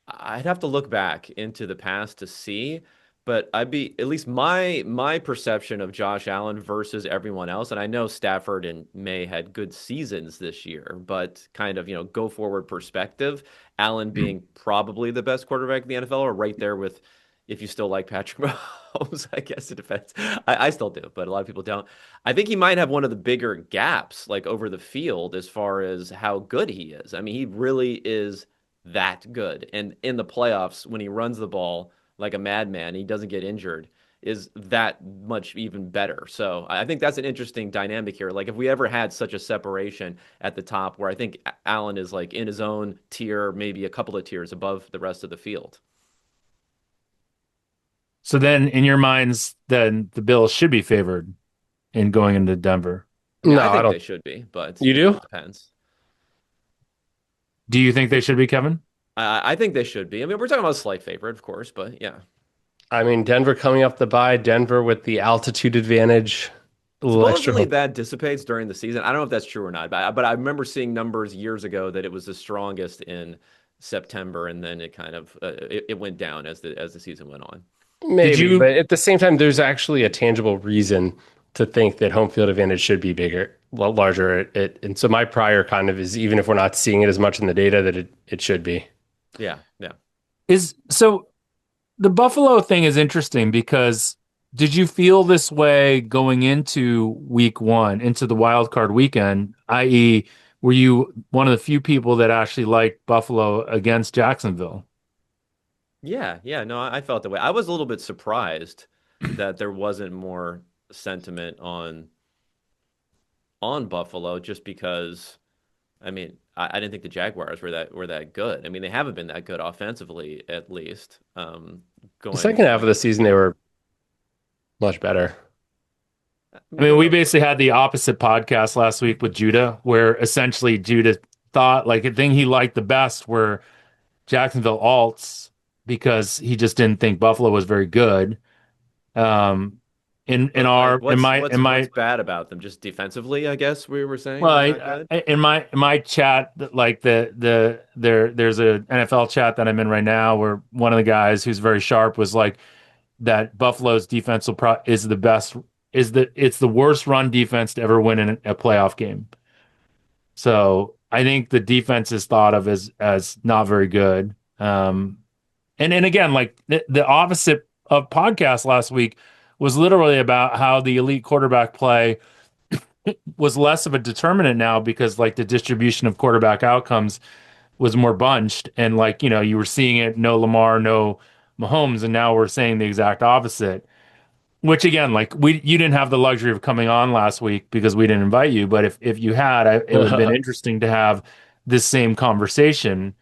D: I'd have to look back into the past to see, but I'd be at least my perception of Josh Allen versus everyone else. And I know Stafford and May had good seasons this year, but kind of, go forward perspective, Allen being probably the best quarterback in the NFL, or right there with if you still like Patrick Mahomes, I guess it depends. I still do, but a lot of people don't. I think he might have one of the bigger gaps like over the field as far as how good he is. I mean, he really is that good. And in the playoffs, when he runs the ball like a madman, he doesn't get injured, is that much even better. So I think that's an interesting dynamic here. Like if we ever had such a separation at the top where I think Allen is like in his own tier, maybe a couple of tiers above the rest of the field.
A: So then, in your minds, then the Bills should be favored in going into Denver.
D: I mean,
B: No,
D: I
B: I
D: think
B: don't.
D: they should be, but
B: You do?
D: it depends.
A: Do you think they should be, Kevin?
D: I think they should be. I mean, we're talking about a slight favorite, of course, but yeah.
B: I mean, Denver coming off the bye, Denver with the altitude advantage, a little extra
D: Supposedly
B: home.
D: that dissipates during the season. I don't know if that's true or not, but I remember seeing numbers years ago that it was the strongest in September, and then it kind of it went down as the season went on.
A: Did
B: Maybe, but
A: you?
B: at the same time, there's actually a tangible reason to think that home field advantage should be bigger, larger. And so my prior kind of is even if we're not seeing it as much in the data, that it should be.
D: Yeah, yeah.
A: Is so the Buffalo thing is interesting because did you feel this way going into week one, into the wild card weekend, i.e., were you one of the few people that actually liked Buffalo against Jacksonville?
D: Yeah, yeah, no, I felt that way. I was a little bit surprised that there wasn't more sentiment on Buffalo just because I mean, I didn't think the Jaguars were that good. I mean, they haven't been that good offensively at least.
B: The
D: Going
B: second half of
D: going
B: the season, they were much better.
A: I mean, we
D: well,
A: basically had the opposite podcast last week with Judah, where essentially Judah thought like a thing he liked the best were Jacksonville alts because he just didn't think Buffalo was very good. Um, in
D: but like
A: our in
D: what's
A: my
D: bad about them? Just defensively, I guess we were saying
A: well,
D: they're not good.
A: in my chat, like there's a NFL chat that I'm in right now where one of the guys who's very sharp was like that Buffalo's defense is the best it's the worst run defense to ever win in a playoff game. So I think the defense is thought of as not very good. And again, like the opposite of podcast last week was literally about how the elite quarterback play was less of a determinant now because like the distribution of quarterback outcomes was more bunched and like you were seeing it no Lamar, no Mahomes, and now we're saying the exact opposite. Which again, like you didn't have the luxury of coming on last week because we didn't invite you. But if you had, it would have been interesting to have this same conversation,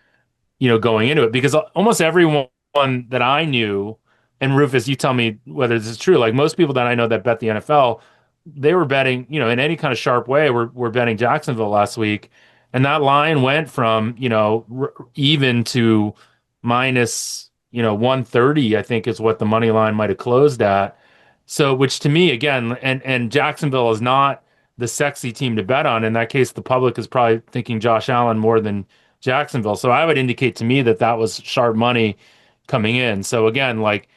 A: going into it because almost everyone that I knew, and Rufus, you tell me whether this is true. Like most people that I know that bet the NFL, they were betting, in any kind of sharp way. We're betting Jacksonville last week, and that line went from even to minus 130. I think is what the money line might have closed at. So, which to me again, and Jacksonville is not the sexy team to bet on. In that case, the public is probably thinking Josh Allen more than Jacksonville. So I would indicate to me that that was sharp money coming in. So again, like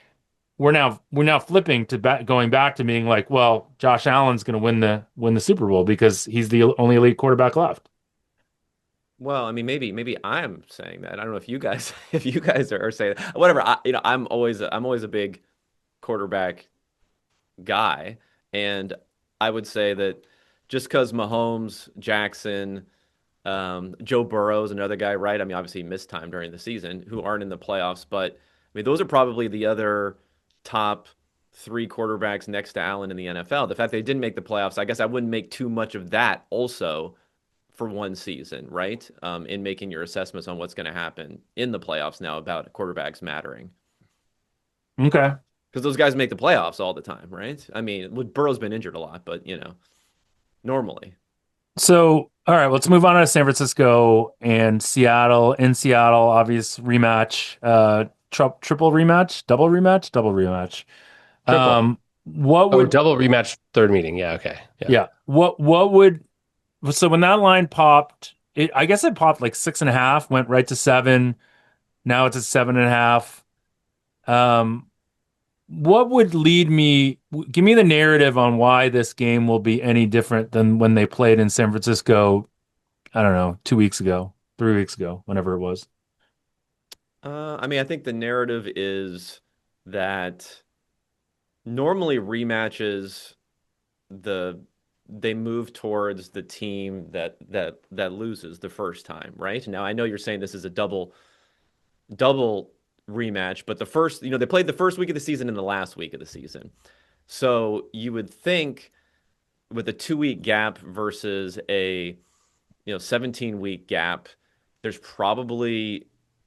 A: we're now flipping to going back to being like, well, Josh Allen's going to win the Super Bowl because he's the only elite quarterback left.
D: Well, I mean, maybe I'm saying that. I don't know if you guys if you guys are saying that. Whatever. I'm always a big quarterback guy, and I would say that just because Mahomes, Jackson, Joe Burrow's another guy, right? I mean, obviously he missed time during the season, who aren't in the playoffs, but I mean, those are probably the other top three quarterbacks next to Allen in the NFL. The fact they didn't make the playoffs, I guess I wouldn't make too much of that also for one season, right? In making your assessments on what's going to happen in the playoffs now about quarterbacks mattering.
A: Okay.
D: Because those guys make the playoffs all the time, right? I mean, Burrow's been injured a lot, but normally.
A: So, all right, let's move on to San Francisco and Seattle. In Seattle, obvious rematch, triple rematch, double rematch.
B: Triple.
A: What
B: Oh,
A: would,
B: double rematch, third meeting. Yeah, okay. Yeah.
A: yeah, what would, so when that line popped, I guess it popped like 6.5, went right to 7. Now it's at 7.5. Um, what would lead me, give me the narrative on why this game will be any different than when they played in San Francisco, I don't know, 2 weeks ago, 3 weeks ago, whenever it was.
D: I mean, I think the narrative is that normally rematches the they move towards the team that loses the first time, right? Now I know you're saying this is a double rematch, but the first, they played the first week of the season and the last week of the season. So you would think with a 2 week gap versus a 17-week gap, there's probably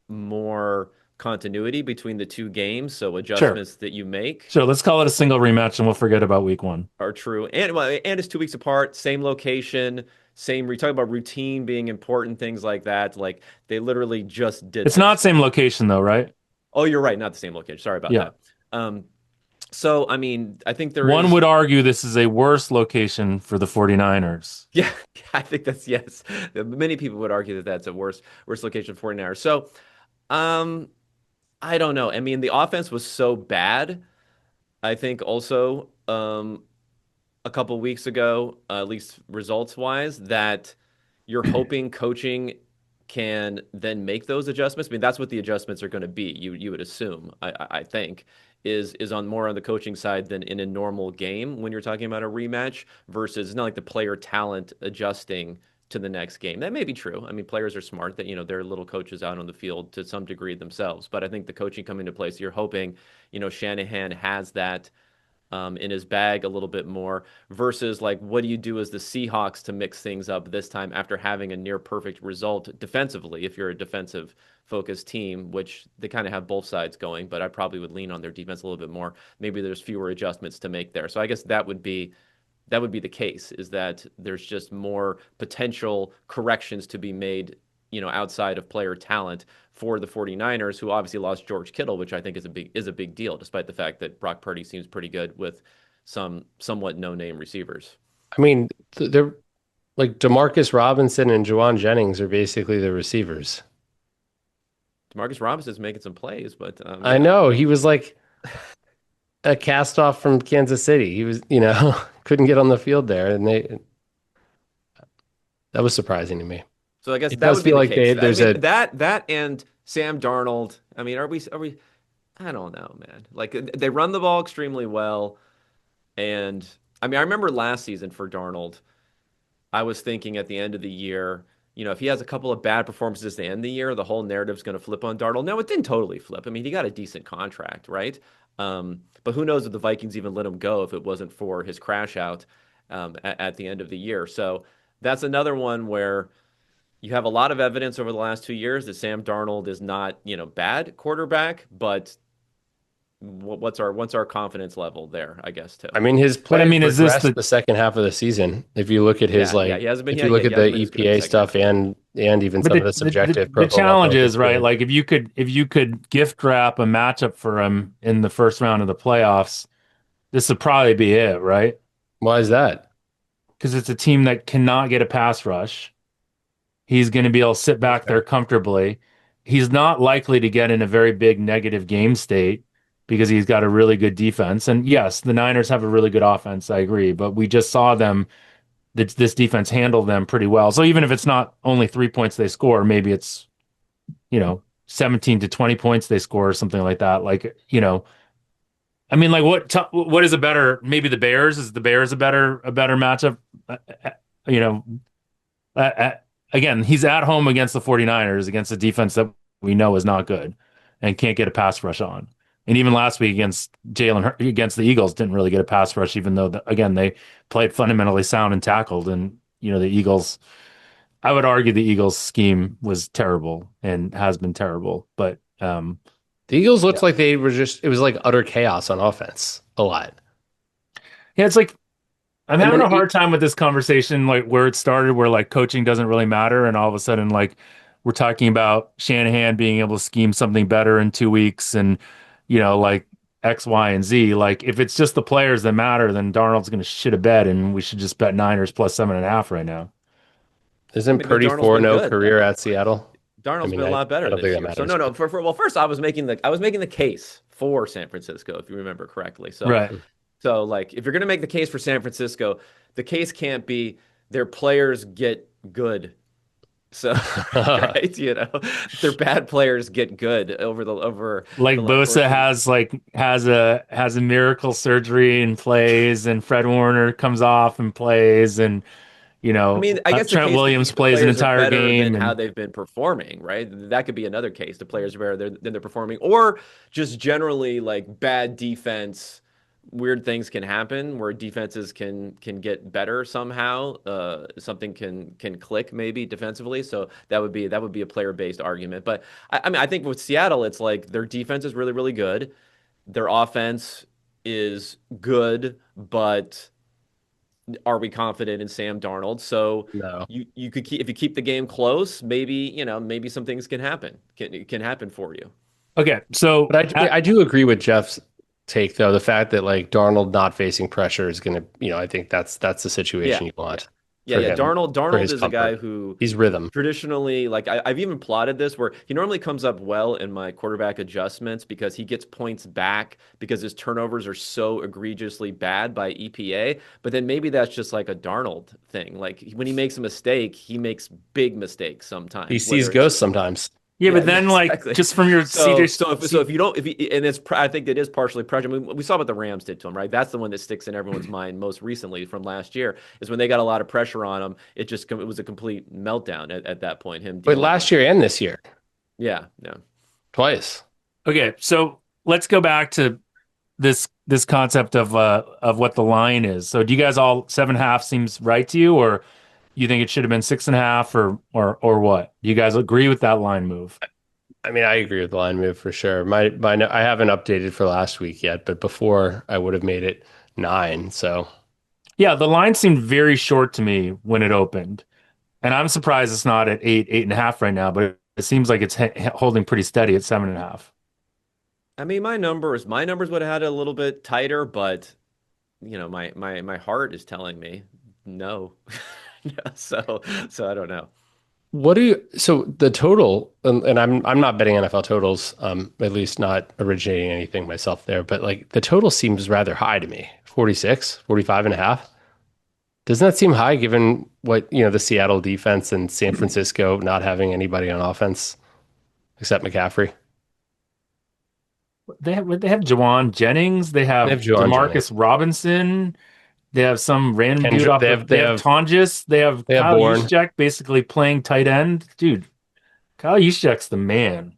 D: more continuity between the two games. So
A: Sure.
D: adjustments that you make
A: Sure. Let's call it a single rematch and we'll forget about week one.
D: are true. And well, and it's 2 weeks apart, same location, same. We talk about routine being important, things like that. Like they literally just did
A: It's not
D: this.
A: same location though, right?
D: Oh, you're right, not the same location. Sorry about
A: Yeah.
D: that. Um, so I mean, I think there
A: One
D: is.
A: would argue this is a worse location for the 49ers.
D: Yeah, I think that's yes. Many people would argue that that's a worse location for 49ers. So, um, I don't know. I mean, the offense was so bad. I think also a couple weeks ago, at least results wise, that you're hoping coaching can then make those adjustments. I mean, that's what the adjustments are going to be. You would assume, I think, is on more on the coaching side than in a normal game when you're talking about a rematch versus it's not like the player talent adjusting to the next game. That may be true. I mean, players are smart that they're little coaches out on the field to some degree themselves. But I think the coaching coming into place, you're hoping, Shanahan has that in his bag a little bit more versus like what do you do as the Seahawks to mix things up this time after having a near perfect result defensively if you're a defensive focused team, which they kind of have both sides going, but I probably would lean on their defense a little bit more. Maybe there's fewer adjustments to make there. So I guess that would be the case is that there's just more potential corrections to be made, outside of player talent for the 49ers, who obviously lost George Kittle, which I think is a big deal, despite the fact that Brock Purdy seems pretty good with some somewhat no-name receivers.
B: I mean, they're like Demarcus Robinson and Juwan Jennings are basically the receivers.
D: Demarcus Robinson's making some plays, but
B: I know he was like a cast off from Kansas City. He was, couldn't get on the field there, and that was surprising to me.
D: So I guess
B: It
D: that
B: does
D: would be
B: feel
D: the
B: like
D: case. I
B: there's
D: mean,
B: a.
D: that and Sam Darnold. I mean, are we? I don't know, man. Like they run the ball extremely well, and I mean, I remember last season for Darnold. I was thinking at the end of the year, if he has a couple of bad performances to end the year, the whole narrative's going to flip on Darnold. No, it didn't totally flip. I mean, he got a decent contract, right? But who knows if the Vikings even let him go if it wasn't for his crash out at the end of the year. So that's another one where you have a lot of evidence over the last 2 years that Sam Darnold is not, bad quarterback, but what's our confidence level there, I guess, too.
B: I mean, his
A: But I
B: play
A: mean, is this
B: regressed
A: the
B: the second half of the season. If you look at his
D: Yeah, yeah, he hasn't been.
B: if
D: Yeah,
B: you
D: yeah,
B: look
D: he
B: at the
D: hasn't been as good in the
B: EPA
D: second half.
B: stuff and even
A: but
B: some of
A: the
B: the
A: the the,
B: subjective
A: the
B: Pro Football
A: challenge
B: Focus
A: is, right?
B: data.
A: Like if you could gift wrap a matchup for him in the first round of the playoffs, this would probably be it, right?
B: Why is that?
A: Because it's a team that cannot get a pass rush. He's going to be able to sit
B: That's
A: back there
B: fair.
A: comfortably. He's not likely to get in a very big negative game state because he's got a really good defense. And yes, the Niners have a really good offense. I agree, but we just saw this defense handle them pretty well. So even if it's not only 3 points they score, maybe it's 17 to 20 points they score or something like that. Like I mean, like what is a better? Maybe the Bears is the Bears a better matchup. Uh, you know, uh, uh, Again, he's at home against the 49ers against a defense that we know is not good and can't get a pass rush on. And even last week against the Eagles didn't really get a pass rush, even though again they played fundamentally sound and tackled. And the Eagles I would argue the Eagles' scheme was terrible and has been terrible, but
B: The Eagles
A: yeah,
B: looked like they were just, it was like utter chaos on offense a lot.
A: yeah, it's like I'm
B: And
A: having
B: then
A: a hard time with this conversation, like where it started, where like coaching doesn't really matter, and all of a sudden, like we're talking about Shanahan being able to scheme something better in 2 weeks, and like X, Y, and Z. Like if it's just the players that matter, then Darnold's going to shit a bed, and we should just bet Niners plus 7.5 right now.
D: I
B: isn't
D: mean, but
B: Purdy
D: Darnold's been
B: 4-0
D: good
B: career
D: though.
B: at
D: Like
B: Seattle? I
D: Darnold's
B: mean,
D: been a lot
B: I
D: better
B: don't think
D: this
B: that
D: year. So
B: matters,
D: no.
B: but
D: Well, first I was making the case for San Francisco, if you remember correctly.
A: Right.
D: So like if you're gonna make the case for San Francisco, the case can't be their players get good. So right, their bad players get good over
A: Like
D: the course
A: Bosa
D: of the
A: has a miracle surgery and plays, and Fred Warner comes off and plays, and
D: I mean, I guess the
A: Trent
D: case could be
A: Williams
D: the
A: plays an
D: players are
A: entire
D: better than
A: game,
D: how
A: and
D: they've been performing, right? That could be another case. The players are better than they're performing, or just generally like bad defense. Weird things can happen where defenses can get better somehow. Something can click maybe defensively. So that would be a player based argument. But I mean, I think with Seattle, it's like their defense is really really good. Their offense is good, but are we confident in Sam Darnold? So
B: no.
D: you could keep if you keep the game close, maybe some things can happen. Can happen for you.
A: okay, so
B: But I do agree with Jeff's take though. The fact that like Darnold not facing pressure is going to, I think that's the
D: Yeah,
B: situation you
D: yeah,
B: want
D: yeah,
B: for
D: yeah.
B: him
D: Darnold
B: for
D: Darnold
B: his
D: is a guy
B: comfort.
D: who
B: He's rhythm.
D: traditionally like I've even plotted this where he normally comes up well in my quarterback adjustments because he gets points back because his turnovers are so egregiously bad by EPA. But then maybe that's just like a Darnold thing. Like when he makes a mistake, he makes big mistakes
B: He
D: sometimes.
B: sees
D: Whether it's
B: ghosts sometimes.
A: yeah,
D: Yeah,
A: but
D: yeah,
A: then like
D: exactly.
A: just from your CJ,
D: So if you don't if you, and it's I think it is partially pressure. I mean, we saw what the Rams did to him, right? That's the one that sticks in everyone's mind most recently from last year is when they got a lot of pressure on him. It was a complete meltdown at that point. Him
B: But
D: dealing with
B: last
D: it.
B: year and this year,
D: Yeah, yeah.
B: twice.
A: okay, so let's go back to this concept of what the line is. So do you guys all 7.5 seems right to you, or you think it should have been 6.5, or what? Do you guys agree with that line move?
B: I mean, I agree with the line move for sure. I haven't updated for last week yet, but before I would have made it 9. So
A: Yeah, the line seemed very short to me when it opened. And I'm surprised it's not at 8.5 right now, but it seems like it's holding pretty steady at 7.5.
D: I mean, my numbers would have had it a little bit tighter, but my heart is telling me no. So I don't know.
B: so the total, and I'm not betting NFL totals, at least not originating anything myself there, but like the total seems rather high to me. 46, 45 and a half. Doesn't that seem high given what, the Seattle defense and San Francisco not having anybody on offense except McCaffrey?
A: They have Jawan Jennings, they
B: They
A: have
B: have Juwan
A: Demarcus
B: Jennings.
A: Robinson, they have some random dude
B: Kendrick,
A: off the
B: they
A: they have
B: have
A: Tonjes, they have
B: they have
A: Kyle
B: Bourne.
A: Juszczyk basically playing tight end. Dude, Kyle Juszczyk's the man.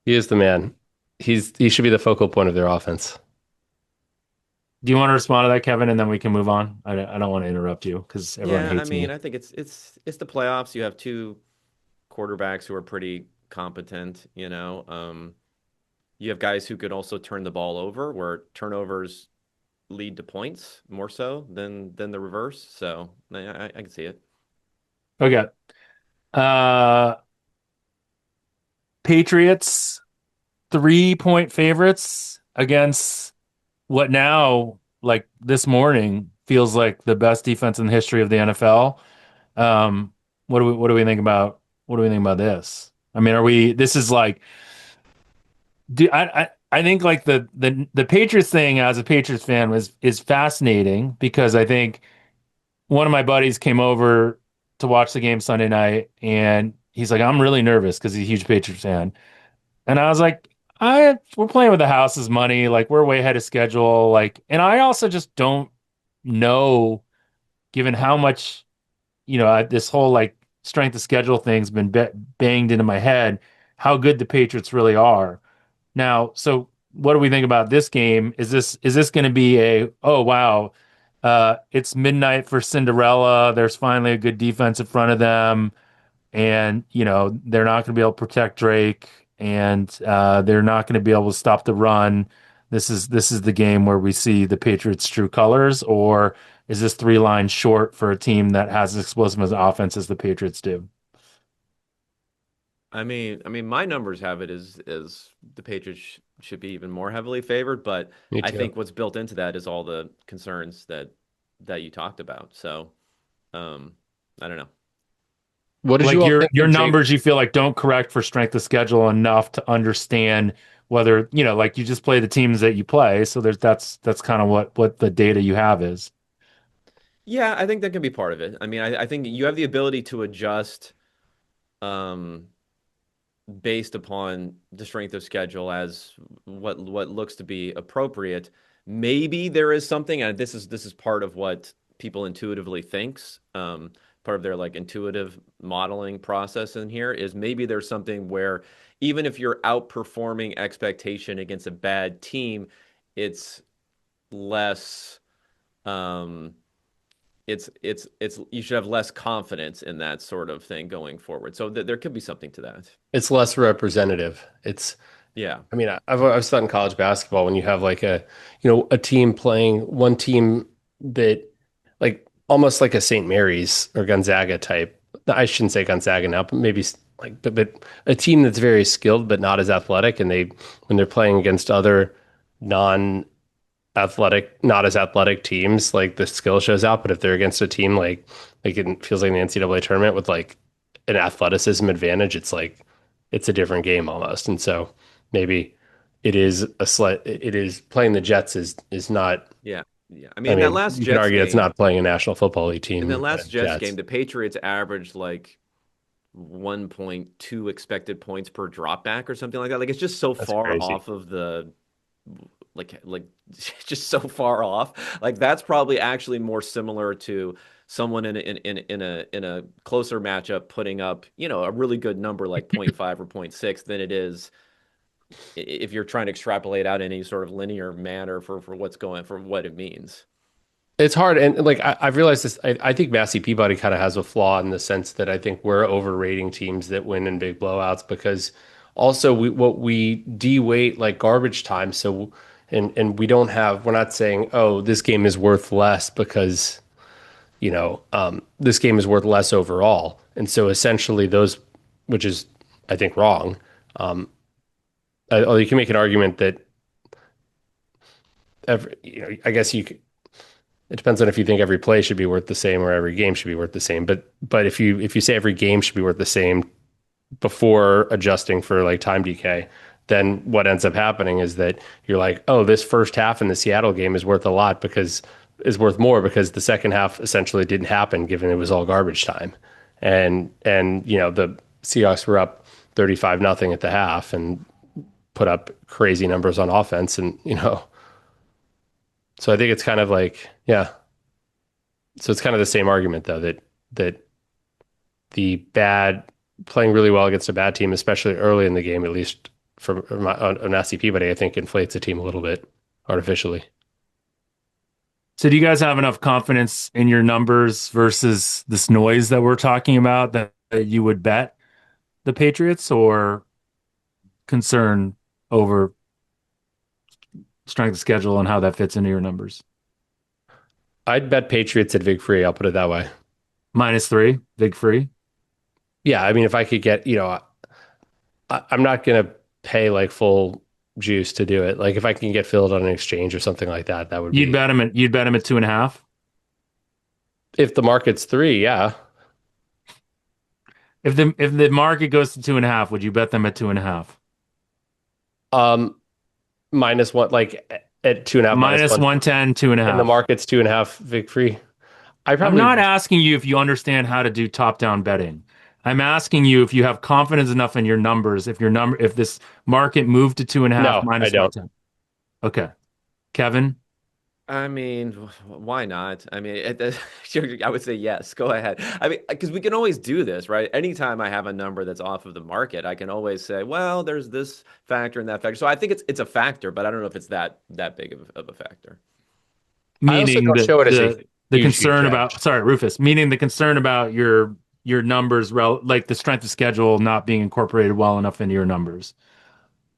B: He is the man. He should be the focal point of their offense.
A: Do you want to respond to that, Kevin, and then we can move on? I don't want to interrupt you because everyone
D: Yeah, I
A: hates
D: mean,
A: me.
D: I think it's the playoffs. You have two quarterbacks who are pretty competent. You have guys who could also turn the ball over, where turnovers lead to points more so than the reverse. So I can see it.
A: Okay. Uh Patriots 3-point favorites against what now, like this morning, feels like the best defense in the history of the NFL. What do we think about this? I mean, this is like I think like the Patriots thing as a Patriots fan is fascinating because I think one of my buddies came over to watch the game Sunday night and he's like, I'm really nervous because he's a huge Patriots fan. And I was like, we're playing with the house's money. Like we're way ahead of schedule. Like, and I also just don't know, given how much, this whole like strength of schedule thing's been banged into my head, how good the Patriots really are. Now, so what do we think about this game? Is this going to be oh wow, it's midnight for Cinderella. There's finally a good defense in front of them. and they're not going to be able to protect Drake, and they're not going to be able to stop the run. This is the game where we see the Patriots' true colors, or is this three lines short for a team that has as explosive as offense as the Patriots do?
D: I mean, my numbers have it as the Patriots should be even more heavily favored, but
B: Me
D: I
B: too.
D: think what's built into that is all the concerns that you talked about. So, um, I don't know.
B: What did you
A: Like
B: all
A: your
B: think
A: your
B: of Jake?
A: numbers, you feel like don't correct for strength of schedule enough to understand whether, like you just play the teams that you play. So that's kind of what the data you have is.
D: Yeah, I think that can be part of it. I mean, I think you have the ability to adjust um, based upon the strength of schedule as what looks to be appropriate. Maybe there is something, and this is part of what people intuitively thinks. Part of their like intuitive modeling process in here is maybe there's something where even if you're outperforming expectation against a bad team, it's less. Um, it's you should have less confidence in that sort of thing going forward. So there could be something to that.
B: It's less representative. It's
D: Yeah.
B: I mean, I've thought in college basketball when you have like a team playing one team that like almost like a St. Mary's or Gonzaga type. I shouldn't say Gonzaga now, but maybe like but a team that's very skilled but not as athletic, and they when they're playing against other non athletic, not as athletic teams, like the skill shows out. But if they're against a team like it feels like the NCAA tournament with like an athleticism advantage, it's like it's a different game almost. And so maybe it is playing the Jets is not.
D: Yeah. Yeah. I mean,
B: I
D: in that
B: mean,
D: last
B: you can
D: Jets
B: argue it's
D: game,
B: not playing a National Football League
D: in that
B: team,
D: last Jets game,
B: Jets.
D: the Patriots averaged like 1.2 expected points per dropback or something like that. Like it's just so
B: That's
D: far
B: crazy.
D: off of the like just so far off. Like that's probably actually more similar to someone in a closer matchup putting up, a really good number like point 0.5 or point 0.6 than it is if you're trying to extrapolate out any sort of linear manner for what's going for what it means.
B: It's hard, and like I've realized this. I think Massey Peabody kind of has a flaw in the sense that I think we're overrating teams that win in big blowouts because also we de-weight like garbage time. So and we don't have. We're not saying oh this game is worth less because this game is worth less overall. And so essentially those, which is I think wrong. Um, Although you can make an argument that I guess it depends on if you think every play should be worth the same or every game should be worth the same. But if you say every game should be worth the same before adjusting for like time decay, then what ends up happening is that you're like, oh, this first half in the Seattle game is worth a lot because is worth more because the second half essentially didn't happen given it was all garbage time. And the Seahawks were up 35 nothing at the half and put up crazy numbers on offense and so I think it's kind of like yeah. So it's kind of the same argument though that the bad playing really well against a bad team, especially early in the game, at least for an SCP, but I think inflates the team a little bit artificially.
A: So do you guys have enough confidence in your numbers versus this noise that we're talking about that you would bet the Patriots, or concern over strength of schedule and how that fits into your numbers?
B: I'd bet Patriots at Vig Free. I'll put it that way.
A: -3, big free.
B: Yeah, I mean, if I could get, I'm not gonna pay like full juice to do it. Like if I can get filled on an exchange or something like that, that would be.
A: You'd bet him at 2.5.
B: If the market's three, yeah.
A: If the market goes to 2.5, would you bet them at 2.5?
B: Um, minus one, like at 2.5 minus
A: Minus
B: one,
A: 110, two and a
B: and the
A: half.
B: market's 2.5 Vig Free. I
A: I'm
B: probably
A: not asking you if you understand how to do top-down betting. I'm asking you if you have confidence enough in your numbers, if this market moved to 2.5
B: no, I
A: minus
B: don't.
A: 110. Okay. Kevin,
D: I mean, why not? I mean, I would say yes. Go ahead. I mean, because we can always do this, right? Anytime I have a number that's off of the market, I can always say, well, there's this factor and that factor. So I think it's a factor, but I don't know if it's that big of a factor.
B: I also
A: meaning
B: don't
A: the
B: show it as a
A: the
B: huge
A: concern
B: edge.
A: about, sorry, Rufus, meaning the concern about your your numbers, like the strength of schedule not being incorporated well enough into your numbers.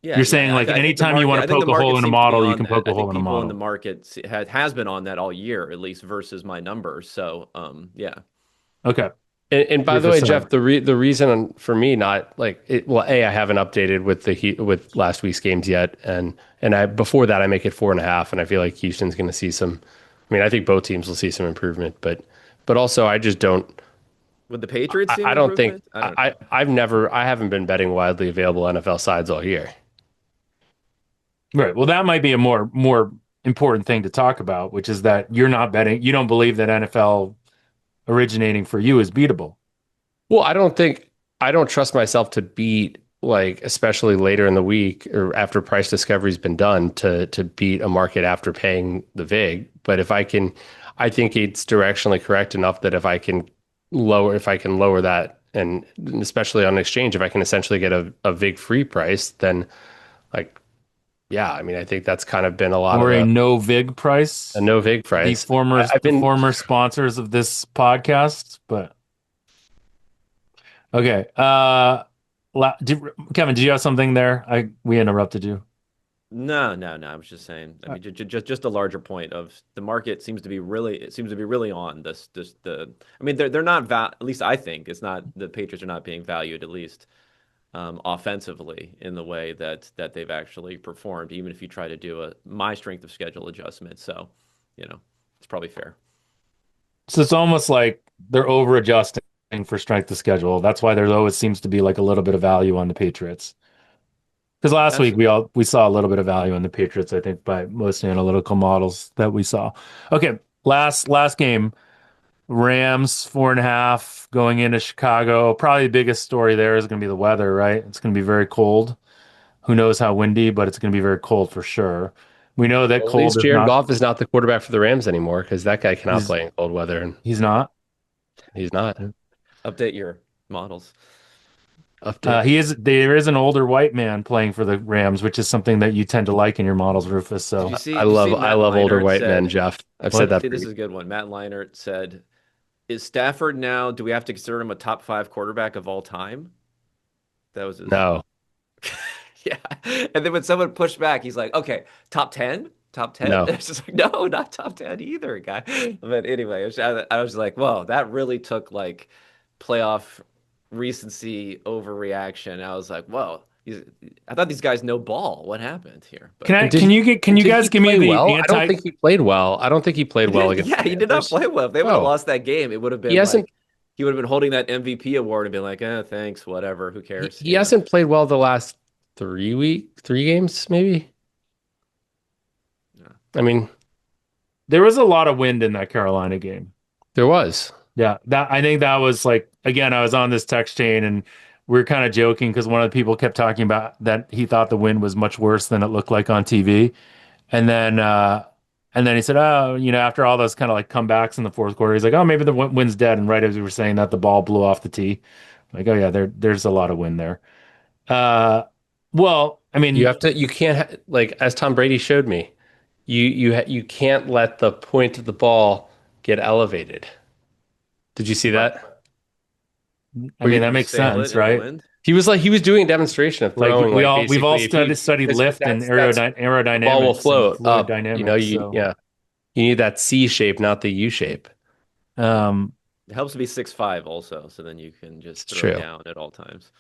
D: Yeah,
A: You're saying
D: yeah.
A: like
D: I think the
A: anytime you
D: market.
A: want
D: I
A: to
D: think the
A: poke a hole
D: market
A: in a
D: seems to be
A: model, you
D: on
A: can
D: that.
A: poke a
D: I think
A: hole in a
D: people in the
A: model.
D: market has been on that all year, at least versus my numbers. So, yeah.
A: Okay.
B: And by the
A: Rufus,
B: way,
A: sorry.
B: Jeff, the reason for me not like it, well, A, I haven't updated with with last week's games yet, and I before that I make it 4.5, and I feel like Houston's going to see some. I mean, I think both teams will see some improvement, but also I just don't.
D: Would the Patriots see an
B: I don't think
D: improvement? I don't know.
B: I haven't been betting widely available NFL sides all year.
A: Right. Well, that might be a more important thing to talk about, which is that you're not betting, you don't believe that NFL originating for you is beatable.
B: Well, I don't trust myself to beat like especially later in the week or after price discovery's been done to beat a market after paying the vig. But if I can, I think it's directionally correct enough that if I can lower that and especially on exchange, if I can essentially get a vig free price, then like yeah, I mean I think that's kind of been a lot of
A: Or a no vig
B: a
A: price,
B: no vig
A: the
B: price.
A: former
B: I've
A: the
B: been
A: former sponsors of this podcast, but okay. Kevin, did you have something there? We interrupted you.
D: No, no, no. I was just saying. I mean, just a larger point of the market seems to be really on this the. I mean, they're not at least I think it's not the Patriots are not being valued at least offensively in the way that they've actually performed. Even if you try to do a my strength of schedule adjustment, so it's probably fair.
A: So it's almost like they're over adjusting for strength of schedule. That's why there always seems to be like a little bit of value on the Patriots. Because last week
D: That's
A: we saw a little bit of value in the Patriots, I think, by most analytical models that we saw. Okay, last game, Rams 4.5 going into Chicago. Probably the biggest story there is going to be the weather, right? It's going to be very cold. Who knows how windy, but it's going to be very cold for sure. We know that
B: well, at
A: cold
B: least
A: is
B: Jared
A: not.
B: Goff is not the quarterback for the Rams anymore because that guy cannot
A: He's
B: play in cold weather and
A: he's not.
B: he's not.
D: update your models.
B: Update.
A: There is an older white man playing for the Rams, which is something that you tend to like in your models, Rufus. So
D: Did you see
B: I
D: Matt
B: love older
D: Leinart
B: white men,
D: said?
B: Jeff. I've said
A: what?
B: that
D: See,
B: for
D: this
B: you.
D: is a good one. Matt Leinart said, "Is Stafford now? Do we have to consider him a top five quarterback of all time?" That was his.
B: No,
D: Yeah. And then when someone pushed back, he's like, "Okay, top 10? Top 10?"
B: no.
D: It's just like, "No, not top 10 either, guy." But anyway, I was like, "Whoa, that really took like playoff recency overreaction." I was like, "Whoa, I thought these guys know ball. What happened here?" But
B: And
A: Can you
B: did he
A: guys give me
B: play
A: the
B: well? I don't
A: anti?
B: think he played well. I don't think he played
D: he
B: well
D: didn't.
B: against
D: Yeah,
B: the
D: he did not
B: Panthers.
D: play well. If they would have
B: No,
D: lost that game, it would have
B: he
D: been
B: hasn't.
D: like he would have been holding that MVP award and been like, thanks, whatever, who
B: He,
D: cares?"
B: he hasn't played well the last 3 games, maybe.
D: Yeah.
B: I mean,
A: There was a lot of wind in that Carolina game.
B: there was.
A: Yeah, that I think that was like again, I was on this text chain and we are kind of joking because one of the people kept talking about that he thought the wind was much worse than it looked like on TV. And then he said, "Oh, after all those kind of like comebacks in the fourth quarter, he's like, oh, maybe the wind's dead." And right as we were saying that, the ball blew off the tee. Like, oh yeah, there's a lot of wind there. Uh, well, I
B: You
A: mean,
B: have to. You can't like as Tom Brady showed me. You can't let the point of the ball get elevated. Did you see
D: Right.
B: that?
A: I
B: Where
A: mean
B: you,
A: that
D: You
A: makes
D: sail it
A: sense,
D: in the
A: right?
D: wind.
B: he was doing a demonstration of
A: Like
B: throwing like
A: we've all
B: basically if you
A: studied
B: because
A: lift and
B: that's the ball will
A: aerodynamics and
B: float
A: fluid
B: up. You know,
A: dynamics. So,
B: you need that C shape, not the U shape.
D: Yeah.
A: um,
D: It helps to be 6'5" also, so then you can just
B: It's
D: throw
B: true.
D: down at all times.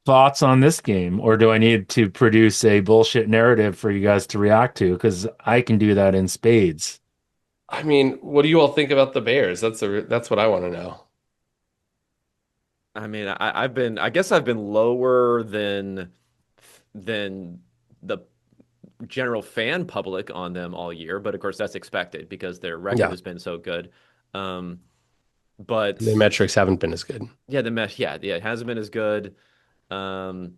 A: thoughts on this game, or do I need to produce a bullshit narrative for you guys to react to? Because I can do that in spades.
B: I mean, what do you all think about the Bears? That's what I want to know.
D: I mean, I guess I've been lower than the general fan public on them all year, but of course that's expected because their record
B: Yeah,
D: has been so good. Um, but
B: the metrics haven't been as good.
D: yeah, yeah, it hasn't been as good. Um,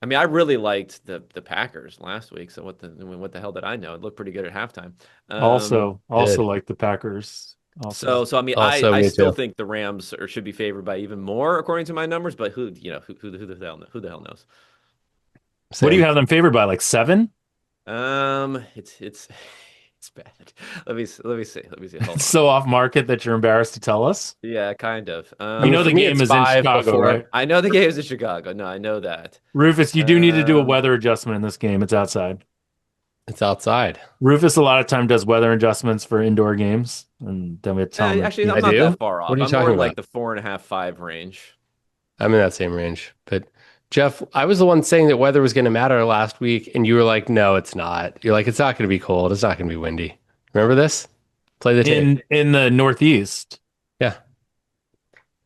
D: I mean, I really liked the Packers last week. So what the hell did I know? It looked pretty good at halftime.
A: Also
B: Did
A: like the Packers. Also,
D: So I mean,
B: also
D: I
B: me
D: still
B: too.
D: think the Rams should be favored by even more according to my numbers. But who the hell knows?
A: what do you
B: Same.
A: have them favored by? Like 7?
D: It's It's bad. Let me see. Hold
A: It's
D: on.
A: so off market that you're embarrassed to tell us.
D: Yeah, kind of.
B: I
A: You
B: mean,
A: know
B: for
A: the
B: me,
A: game
B: it's
A: is in
B: 5
A: Chicago,
B: before.
A: right?
D: I know the game's in Chicago. No, I know that.
A: Rufus, you do need to do a
D: Um,
A: weather adjustment in this game. It's outside.
B: It's outside.
A: Rufus a lot of time does weather adjustments for indoor games, and then we have to tell him that
D: actually,
A: he
D: I'm
B: I
A: has to.
D: not
B: do.
D: that far
B: What
D: off.
B: are you
D: I'm more
B: talking
D: in like
B: about?
D: the 4.5, 5 range.
B: I'm in that same range. But Jeff, I was the one saying that weather was going to matter last week, and you were like, "No, it's not." You're like, "It's not going to be cold. It's not going to be windy." Remember this? Play the tape.
A: In the Northeast.
B: Yeah.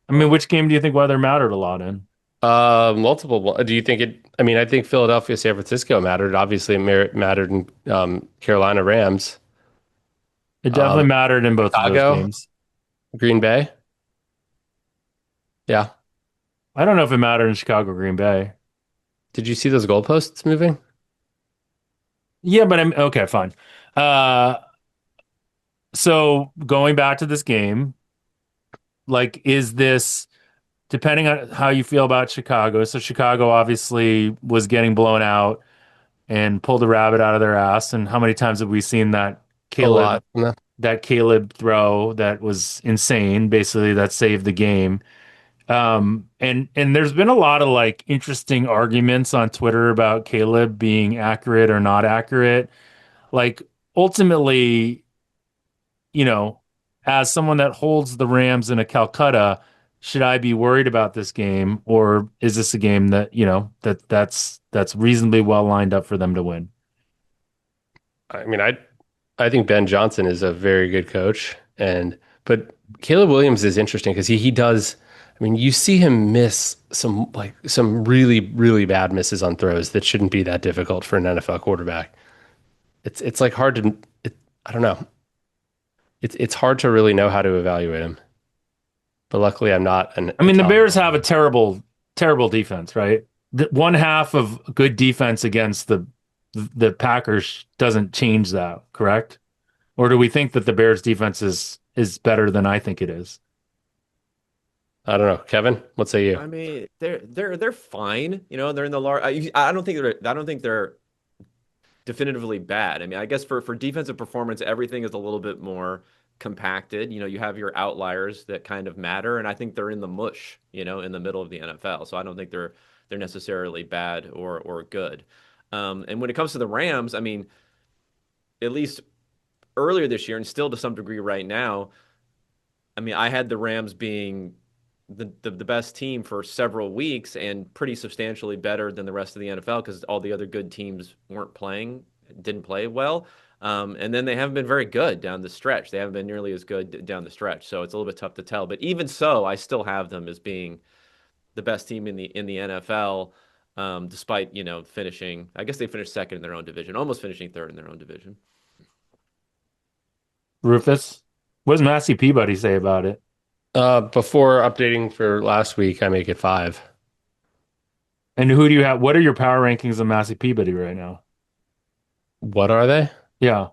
A: I mean, which game do you think weather mattered a lot in?
B: Multiple. Do you think it? I mean, I think Philadelphia, San Francisco mattered. Obviously, it mattered in Carolina Rams,
A: It definitely mattered in both of those
B: Chicago,
A: games.
B: Green Bay. Yeah.
A: I don't know if it mattered in Chicago, Green Bay.
B: Did you see those goalposts moving?
A: Yeah, but I'm okay, fine. Uh, so going back to this game, like, is this depending on how you feel about Chicago? So Chicago obviously was getting blown out and pulled a rabbit out of their ass. And how many times have we seen
B: A
A: Caleb
B: lot. No.
A: that Caleb throw that was insane, basically that saved the game? And there's been a lot of like interesting arguments on Twitter about Caleb being accurate or not accurate. Like ultimately, you know, as someone that holds the Rams in a Calcutta, should I be worried about this game, or is this a game that, that's reasonably well lined up for them to win?
B: I mean, I think Ben Johnson is a very good coach, and but Caleb Williams is interesting because he does. I mean, you see him miss some really bad misses on throws that shouldn't be that difficult for an NFL quarterback. It's like hard to. I don't know. It's hard to really know how to evaluate him. But luckily, I'm not an
A: I mean, the
B: Italian.
A: Bears have a terrible defense, right? The one half of good defense against the Packers doesn't change that, correct? Or do we think that the Bears defense is better than I think it is?
B: I don't know, Kevin. What say you?
D: I mean, they're fine. They're in the large. I don't think they're definitively bad. I mean, I guess for defensive performance, everything is a little bit more compacted. You have your outliers that kind of matter, and I think they're in the mush, in the middle of the NFL. So I don't think they're necessarily bad or good. And when it comes to the Rams, I mean, at least earlier this year and still to some degree right now, I mean, I had the Rams being the best team for several weeks and pretty substantially better than the rest of the NFL because all the other good teams didn't play well. And then they haven't been very good down the stretch. They haven't been nearly as good down the stretch. So it's a little bit tough to tell. But even so, I still have them as being the best team in the NFL, despite, finishing, I guess they finished second in their own division, almost finishing third in their own division.
A: Rufus, what does Massey Peabody say about it?
B: Before updating for last week, I make it 5.
A: And who do you have? What are your power rankings of Massey Peabody right now?
B: What are they?
A: Yeah.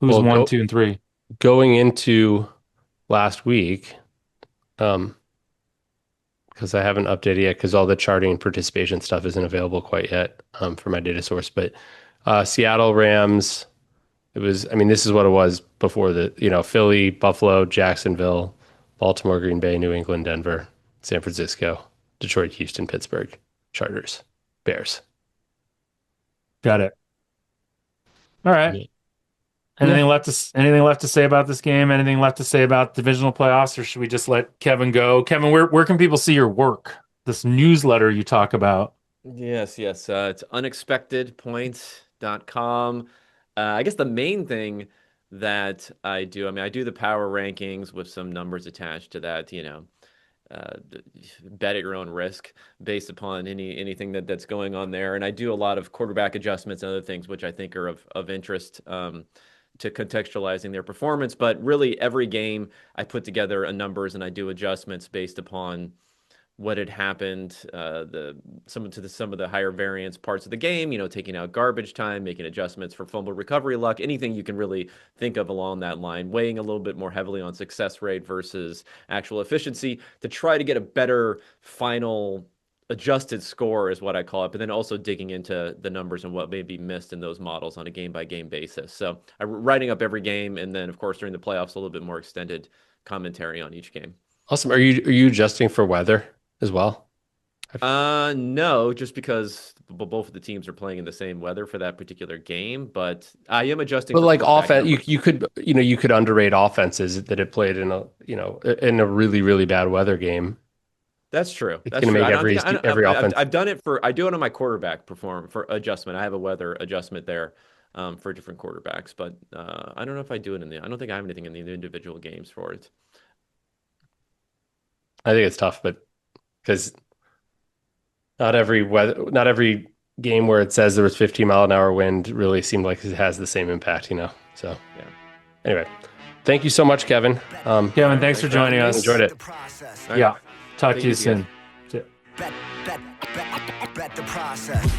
A: Who's
B: Well,
A: one, two, and three?
B: going into last week, um, because I haven't updated yet because all the charting and participation stuff isn't available quite yet, for my data source. But Seattle Rams, I mean, this is what it was before Philly, Buffalo, Jacksonville, Baltimore, Green Bay, New England, Denver, San Francisco, Detroit, Houston, Pittsburgh, Chargers, Bears.
A: Got it. All right.
B: Yeah.
A: Anything left to say about this game? Anything left to say about divisional playoffs, or should we just let Kevin go? Kevin, where can people see your work? This newsletter you talk about.
D: Yes, yes. It's unexpectedpoints.com. I guess the main thing that I do, I mean, I do the power rankings with some numbers attached to that, uh, bet at your own risk based upon anything that's going on there. And I do a lot of quarterback adjustments and other things, which I think are of interest to contextualizing their performance. But really, every game I put together a numbers and I do adjustments based upon what had happened, some of the higher variance parts of the game, taking out garbage time, making adjustments for fumble recovery luck, anything you can really think of along that line, weighing a little bit more heavily on success rate versus actual efficiency to try to get a better final adjusted score is what I call it, but then also digging into the numbers and what may be missed in those models on a game by game basis. So I'm writing up every game, and then of course during the playoffs a little bit more extended commentary on each game.
B: Awesome. Are you adjusting for weather as well?
D: No, just because both of the teams are playing in the same weather for that particular game, but I am adjusting
B: But
D: for
B: like
D: quarterback
B: offense,
D: numbers.
B: you could underrate offenses that have played in a really really bad weather game.
D: That's true.
B: It's
D: That's
B: going to
D: true.
B: make
D: I don't think
B: every offense.
D: I've done it for I do it on my quarterback perform for adjustment. I have a weather adjustment there for different quarterbacks, but I don't know if I do it I don't think I have anything in the individual games for it.
B: I think it's tough, but because not every game where it says there was 15-mile-an-hour wind really seemed like it has the same impact, So
D: Yeah.
B: anyway, thank you so much, Kevin.
A: Kevin, thanks for joining us.
B: Enjoyed it.
C: The process.
D: All right.
A: Yeah. Talk
D: Take
A: to you
D: it easy, guys.
A: soon.
C: Bet the process.